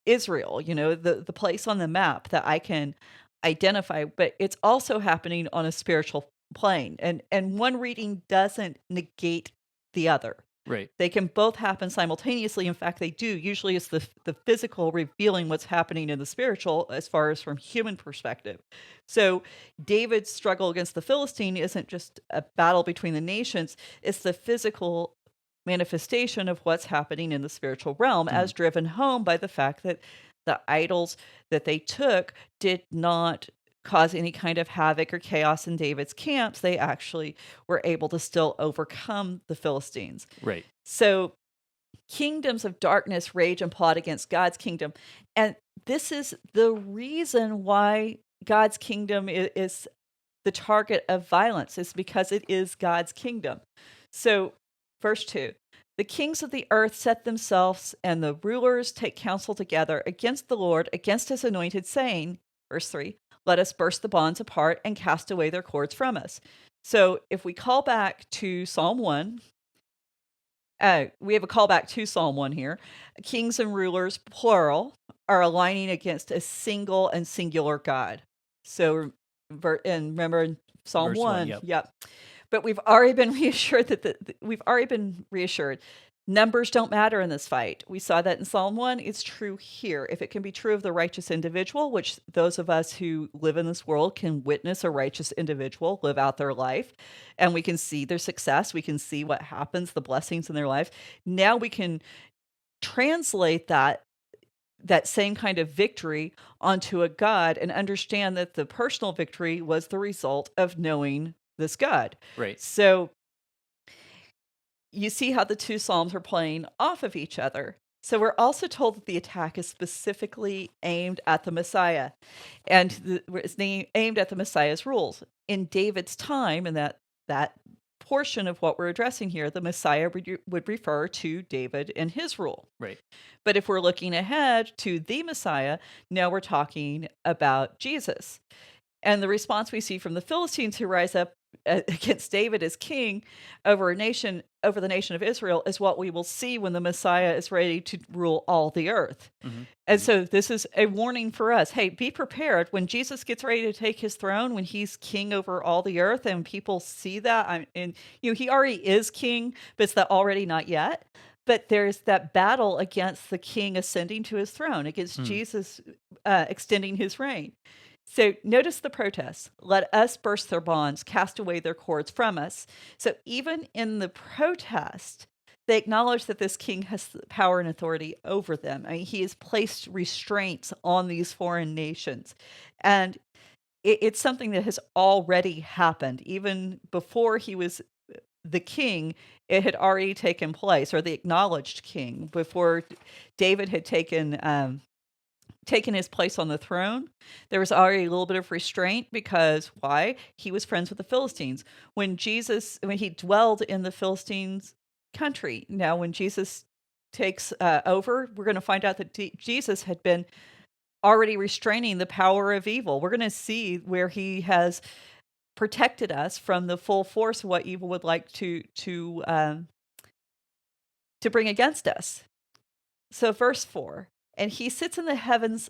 Israel, the place on the map that I can identify, but it's also happening on a spiritual plane. And one reading doesn't negate the other. Right. They can both happen simultaneously. In fact, they do. Usually it's the physical revealing what's happening in the spiritual as far as from human perspective. So David's struggle against the Philistine isn't just a battle between the nations. It's the physical manifestation of what's happening in the spiritual realm, as driven home by the fact that the idols that they took did not cause any kind of havoc or chaos in David's camps. They actually were able to still overcome the Philistines. Right. So kingdoms of darkness rage and plot against God's kingdom. And this is the reason why God's kingdom is the target of violence, is because it is God's kingdom. So verse 2, the kings of the earth set themselves, and the rulers take counsel together against the Lord, against his anointed, saying, verse 3, let us burst the bonds apart and cast away their cords from us. So if we call back to Psalm 1, we have a callback to Psalm 1 here. Kings and rulers, plural, are aligning against a single and singular God. So, and remember in Psalm Verse 1, yep. yep. But we've already been reassured numbers don't matter in this fight. We saw that in Psalm 1. It's true here. If it can be true of the righteous individual, which those of us who live in this world can witness a righteous individual live out their life, and we can see their success, we can see what happens, the blessings in their life. Now we can translate that same kind of victory onto a God and understand that the personal victory was the result of knowing this God. Right. So you see how the two psalms are playing off of each other. So we're also told that the attack is specifically aimed at the Messiah, and it's aimed at the Messiah's rules. In David's time, in that portion of what we're addressing here. The Messiah would refer to David and his rule. Right. But if we're looking ahead to the Messiah, now we're talking about Jesus. And the response we see from the Philistines who rise up against David as king over the nation of Israel is what we will see when the Messiah is ready to rule all the earth. Mm-hmm. And so this is a warning for us. Hey, be prepared when Jesus gets ready to take his throne, when he's king over all the earth, and people see that. And he already is king, but it's that already not yet. But there's that battle against the king ascending to his throne, against Jesus extending his reign. So notice the protests. Let us burst their bonds, cast away their cords from us. So even in the protest, they acknowledge that this king has power and authority over them. I mean, he has placed restraints on these foreign nations. And it's something that has already happened. Even before he was the king, it had already taken place, or the acknowledged king, before David had taken his place on the throne. There was already a little bit of restraint because why? He was friends with the Philistines. When he dwelled in the Philistines' country. Now, when Jesus takes over, we're going to find out that Jesus had been already restraining the power of evil. We're going to see where he has protected us from the full force of what evil would like to bring against us. So verse 4, and he who sits in the heavens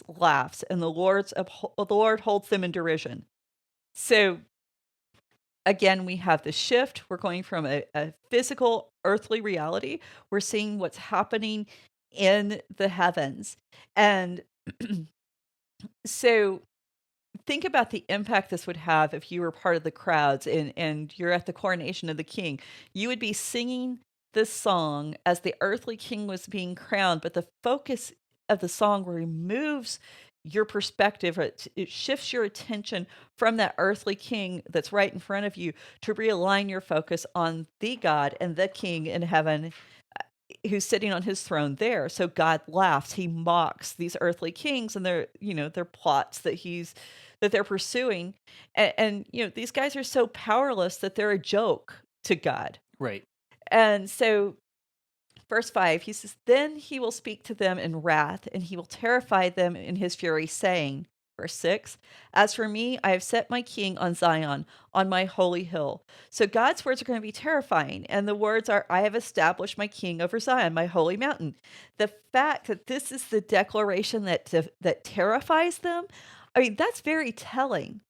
laughs, and the Lord holds them in derision. So again, we have the shift. We're going from a physical, earthly reality. We're seeing what's happening in the heavens. And so think about the impact this would have if you were part of the crowds and you're at the coronation of the king. You would be singing this song as the earthly king was being crowned, but the focus of the song removes your perspective. It shifts your attention from that earthly king that's right in front of you to realign your focus on the God and the king in heaven who's sitting on his throne there. So God laughs. He mocks these earthly kings and their plots that they're pursuing. And these guys are so powerless that they're a joke to God. Right. And so verse 5, he says, then he will speak to them in wrath, and he will terrify them in his fury, saying, verse 6, as for me, I have set my king on Zion, on my holy hill. So God's words are going to be terrifying. And the words are, I have established my king over Zion, my holy mountain. The fact that this is the declaration that terrifies them, I mean, that's very telling.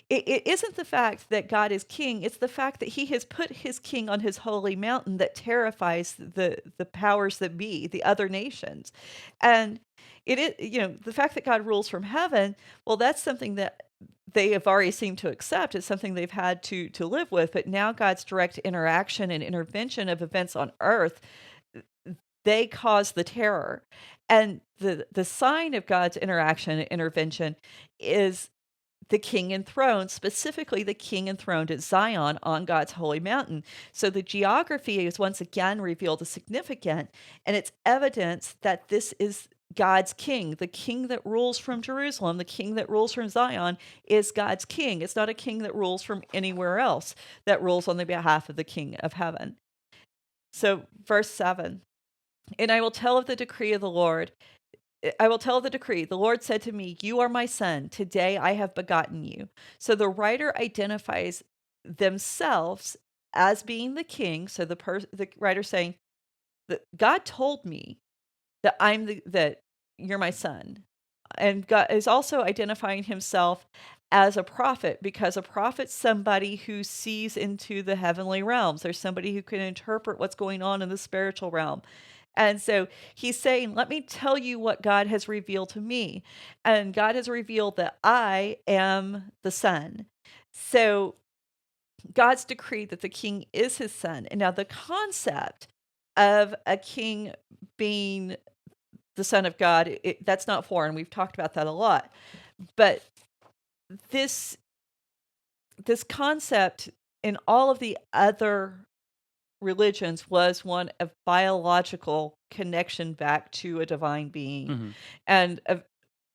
It isn't the fact that God is king. It's the fact that he has put his king on his holy mountain that terrifies the powers that be, the other nations. And it is, the fact that God rules from heaven, well, that's something that they have already seemed to accept. It's something they've had to live with. But now God's direct interaction and intervention of events on earth, they cause the terror. And the sign of God's interaction and intervention is the king enthroned, specifically the king enthroned at Zion on God's holy mountain. So the geography is once again revealed as significant, and it's evidence that this is God's king. The king that rules from Jerusalem, the king that rules from Zion is God's king. It's not a king that rules from anywhere else, that rules on the behalf of the king of heaven. So verse 7, and I will tell of the decree of the Lord. I will tell the decree. The Lord said to me, you are my son. Today I have begotten you. So the writer identifies themselves as being the king. So the writer saying that God told me that that you're my son. And God is also identifying himself as a prophet, because a prophet's somebody who sees into the heavenly realms. There's somebody who can interpret what's going on in the spiritual realm. And so he's saying, let me tell you what God has revealed to me. And God has revealed that I am the son. So God's decreed that the king is his son. And now the concept of a king being the son of God, that's not foreign. We've talked about that a lot. But this concept in all of the other religions was one of biological connection back to a divine being. Mm-hmm. And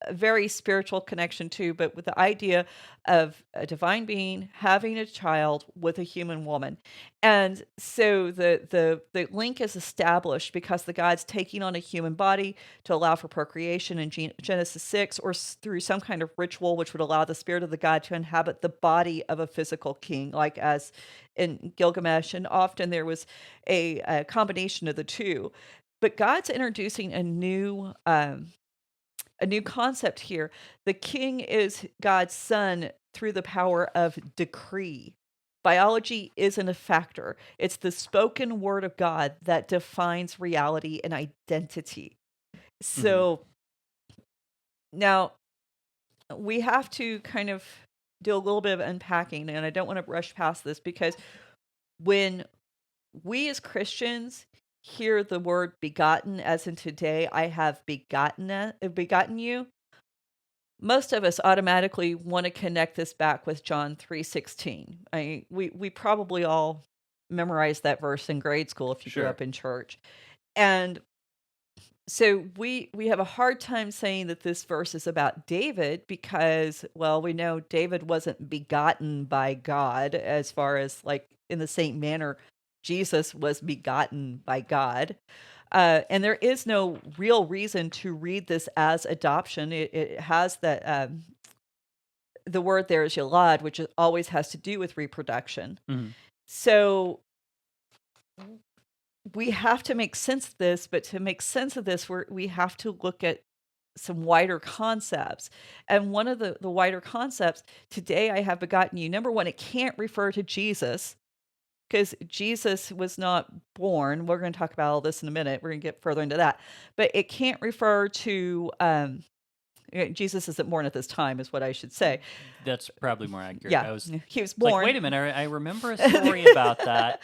a very spiritual connection too, but with the idea of a divine being having a child with a human woman. And so the link is established because the God's taking on a human body to allow for procreation in Genesis 6, or through some kind of ritual which would allow the spirit of the God to inhabit the body of a physical king, like as in Gilgamesh. And often there was a combination of the two. But God's introducing a new concept here. The king is God's son through the power of decree. Biology isn't a factor. It's the spoken word of God that defines reality and identity. So now we have to kind of do a little bit of unpacking, and I don't want to rush past this, because when we as Christians hear the word begotten, as in today, I have begotten you, most of us automatically want to connect this back with John 3:16. We probably all memorized that verse in grade school if you grew Sure. up in church. And so we have a hard time saying that this verse is about David because, well, we know David wasn't begotten by God, as far as like in the same manner Jesus was begotten by God. And there is no real reason to read this as adoption. It has that the word there is yalad, which always has to do with reproduction. Mhm. So we have to make sense of this, but to make sense of this, we have to look at some wider concepts. And one of the wider concepts, today I have begotten you. Number one, it can't refer to Jesus, because Jesus was not born. We're going to talk about all this in a minute. We're going to get further into that. But it can't refer to Jesus isn't born at this time, is what I should say. That's probably more accurate. Yeah, I was he was it's like, born. wait a minute, I remember a story about that.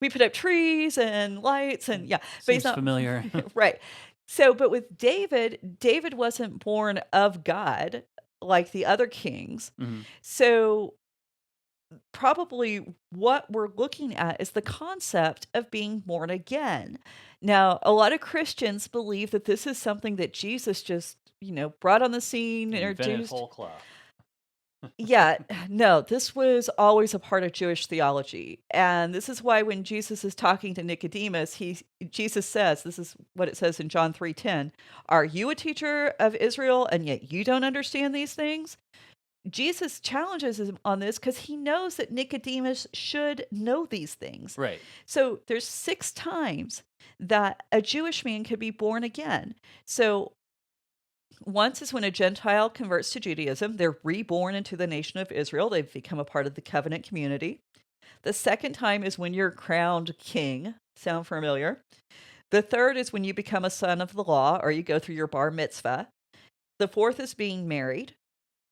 We put up trees and lights and yeah, but Seems he's not familiar. right. So, but with David wasn't born of God like the other kings. Mhm. So probably what we're looking at is the concept of being born again. Now, a lot of Christians believe that this is something that Jesus just, brought on the scene, Invented introduced. whole cloth. Yeah, no, this was always a part of Jewish theology. And this is why when Jesus is talking to Nicodemus, Jesus says, this is what it says in John 3:10, "Are you a teacher of Israel and yet you don't understand these things?" Jesus challenges him on this because he knows that Nicodemus should know these things. Right. So there's 6 times that a Jewish man could be born again. So once is when a Gentile converts to Judaism. They're reborn into the nation of Israel. They've become a part of the covenant community. The second time is when you're crowned king. Sound familiar? The third is when you become a son of the law, or you go through your bar mitzvah. The fourth is being married,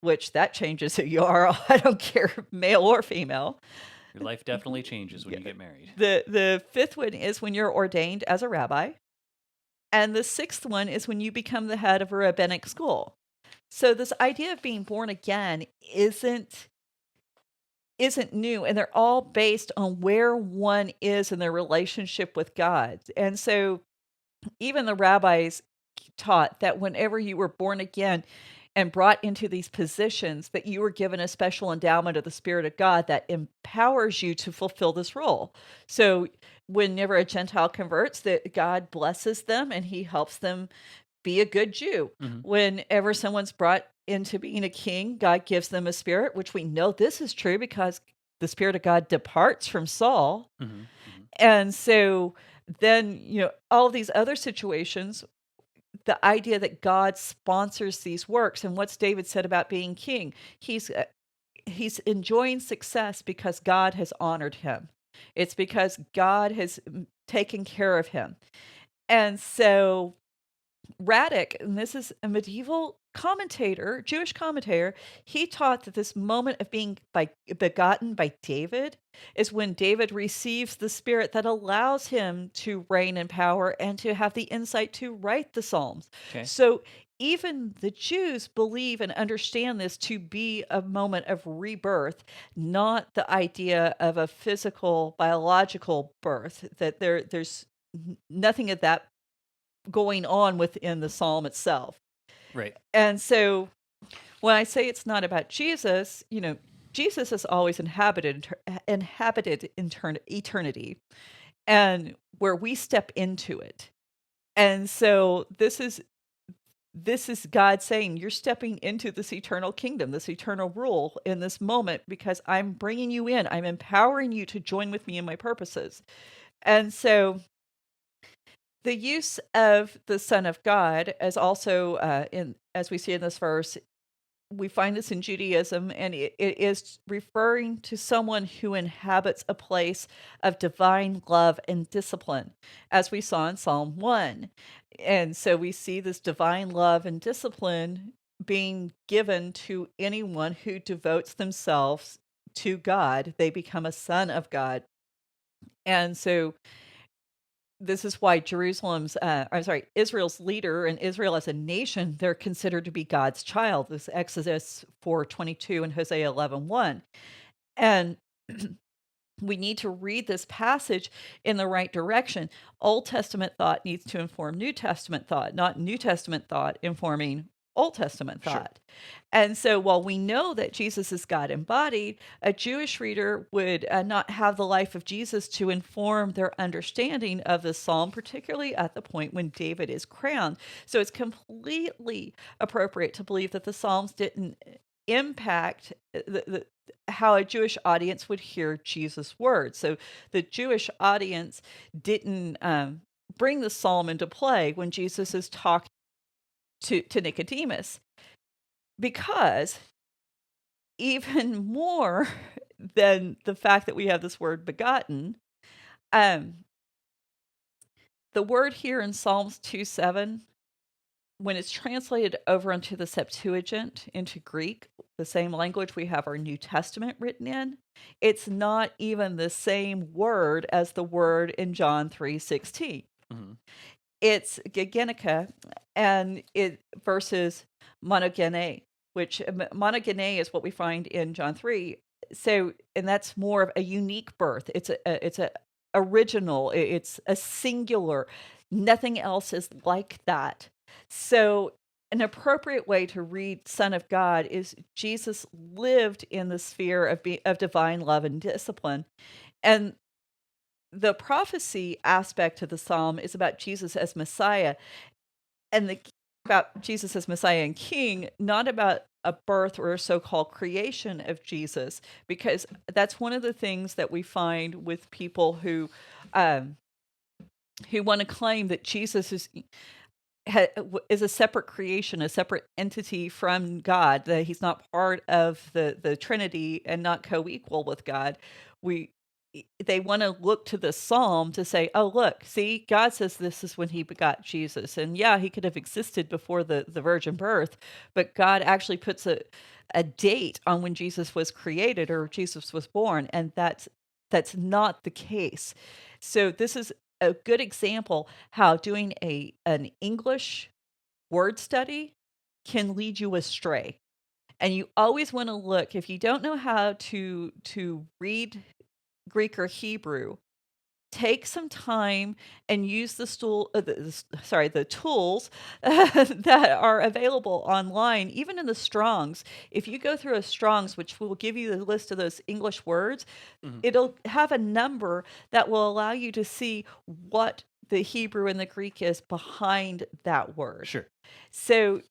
which that changes who you are. I don't care, male or female. Your life definitely changes when you get married. The fifth one is when you're ordained as a rabbi. And the sixth one is when you become the head of a rabbinic school. So this idea of being born again isn't new, and they're all based on where one is in their relationship with God. And so even the rabbis taught that whenever you were born again and brought into these positions, that you were given a special endowment of the Spirit of God that empowers you to fulfill this role. So whenever a Gentile converts, that God blesses them and he helps them be a good Jew. Mhm. Whenever someone's brought into being a king, God gives them a spirit, which we know this is true because the Spirit of God departs from Saul. Mhm. Mhm. And so then, all of these other situations, the idea that God sponsors these works. And what's David said about being king? He's enjoying success because God has honored him. It's because God has taken care of him. And so Raddick, and this is a medieval commentator, Jewish commentator, he taught that this moment of being begotten by David is when David receives the Spirit that allows him to reign in power and to have the insight to write the Psalms. Okay. So even the Jews believe and understand this to be a moment of rebirth, not the idea of a physical, biological birth, that there's nothing of that going on within the psalm itself. Right. And so when I say it's not about Jesus, Jesus has always inhabited eternity, and where we step into it. And so this is God saying, you're stepping into this eternal kingdom, this eternal rule in this moment, because I'm bringing you in. I'm empowering you to join with me in my purposes. And so the use of the Son of God as also as we see in this verse, we find this in Judaism, and it is referring to someone who inhabits a place of divine love and discipline, as we saw in Psalm 1. And so we see this divine love and discipline being given to anyone who devotes themselves to God. They become a son of God. And so this is why Israel's leader and Israel as a nation, they're considered to be God's child. This Exodus 4:22 and Hosea 11:1. And we need to read this passage in the right direction. Old Testament thought needs to inform New Testament thought, not New Testament thought informing Old Testament Sure. thought. And so while we know that Jesus is God embodied, a Jewish reader would not have the life of Jesus to inform their understanding of this psalm, particularly at the point when David is crowned. So it's completely appropriate to believe that the Psalms didn't impact how a Jewish audience would hear Jesus' words. So the Jewish audience didn't bring the psalm into play when Jesus is talking to Nicodemus, because even more than the fact that we have this word begotten, the word here in Psalms 2:7, when it's translated over into the Septuagint, into Greek, the same language we have our New Testament written in, it's not even the same word as the word in John 3:16. Mm-hmm. It's gegenica, and it versus monogene, which monogene is what we find in John 3. So, and that's more of a unique birth. It's a original. It's a singular. Nothing else is like that. So, an appropriate way to read Son of God is Jesus lived in the sphere of divine love and discipline, and the prophecy aspect of the psalm is about Jesus as Messiah, and about Jesus as Messiah and King, not about a birth or a so-called creation of Jesus, because that's one of the things that we find with people who want to claim that Jesus is a separate creation, a separate entity from God, that he's not part of the Trinity and not co-equal with God. They want to look to the psalm to say, oh, look, see, God says this is when he begot Jesus. And yeah, he could have existed before the virgin birth, but God actually puts a date on when Jesus was created or Jesus was born. And that's not the case. So this is a good example how doing an English word study can lead you astray. And you always want to look, if you don't know how to read Greek or Hebrew, take some time and use the tools that are available online, even in the Strongs. If you go through a Strongs, which will give you the list of those English words, Mm-hmm. it'll have a number that will allow you to see what the Hebrew and the Greek is behind that word. Sure. So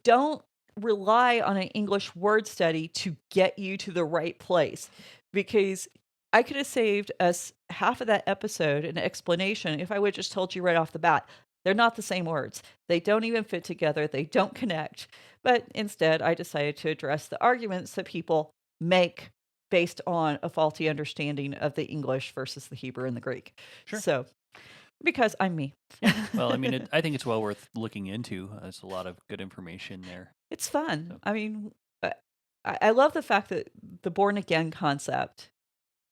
don't rely on an English word study to get you to the right place, because I could have saved us half of that episode an explanation if I would have just told you right off the bat. They're not the same words. They don't even fit together. They don't connect. But instead, I decided to address the arguments that people make based on a faulty understanding of the English versus the Hebrew and the Greek. Sure. So, because I'm me. Well, I mean, I think it's well worth looking into. There's a lot of good information there. It's fun. So. I mean, I love the fact that the born again concept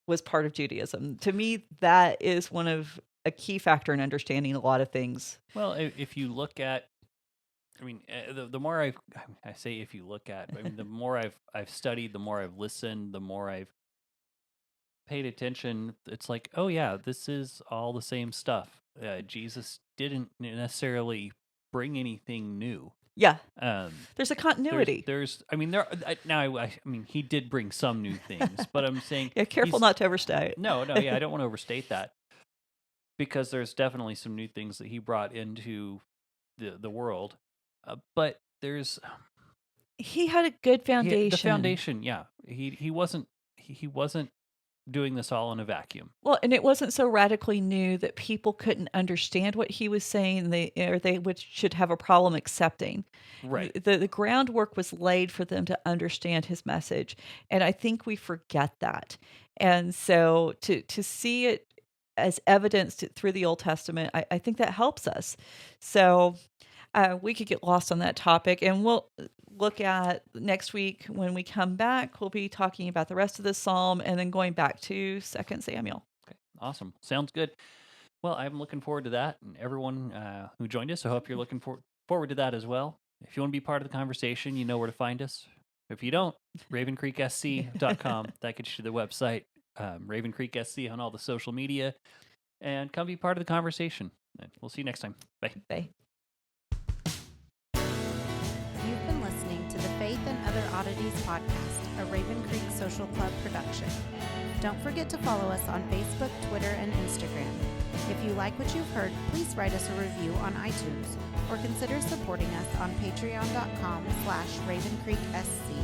was part of Judaism. To me, that is one of a key factor in understanding a lot of things. Well, if you look at, I mean, the more I say if you look at, I mean, the more I've studied, the more I've listened, the more I've paid attention. It's like, oh yeah, this is all the same stuff. Jesus didn't necessarily bring anything new. Yeah. Um, There's a continuity. he did bring some new things, but I'm saying Yeah, careful not to overstay it. No, I don't want to overstate that, because there's definitely some new things that he brought into the world, but there's He had a good foundation. the foundation. Yeah, he wasn't doing this all in a vacuum. Well, and it wasn't so radically new that people couldn't understand what he was saying. They should have a problem accepting. Right. The groundwork was laid for them to understand his message, and I think we forget that. And so to see it as evidenced through the Old Testament, I think that helps us. So we could get lost on that topic, and we'll look at next week when we come back. We'll be talking about the rest of the psalm and then going back to 2 Samuel. Okay, awesome. Sounds good. Well, I'm looking forward to that, and everyone who joined us, I hope you're looking forward to that as well. If you want to be part of the conversation, you know where to find us. If you don't, ravencreeksc.com. That gets you to the website. Raven Creek SC on all the social media, and come be part of the conversation. And we'll see you next time. Bye. Bye. You've been listening to the Faith and Other Oddities podcast, a Raven Creek Social Club production. Don't forget to follow us on Facebook, Twitter, and Instagram. If you like what you've heard, please write us a review on iTunes or consider supporting us on patreon.com/RavenCreekSC.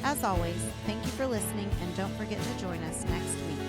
As always, thank you for listening, and don't forget to join us next week.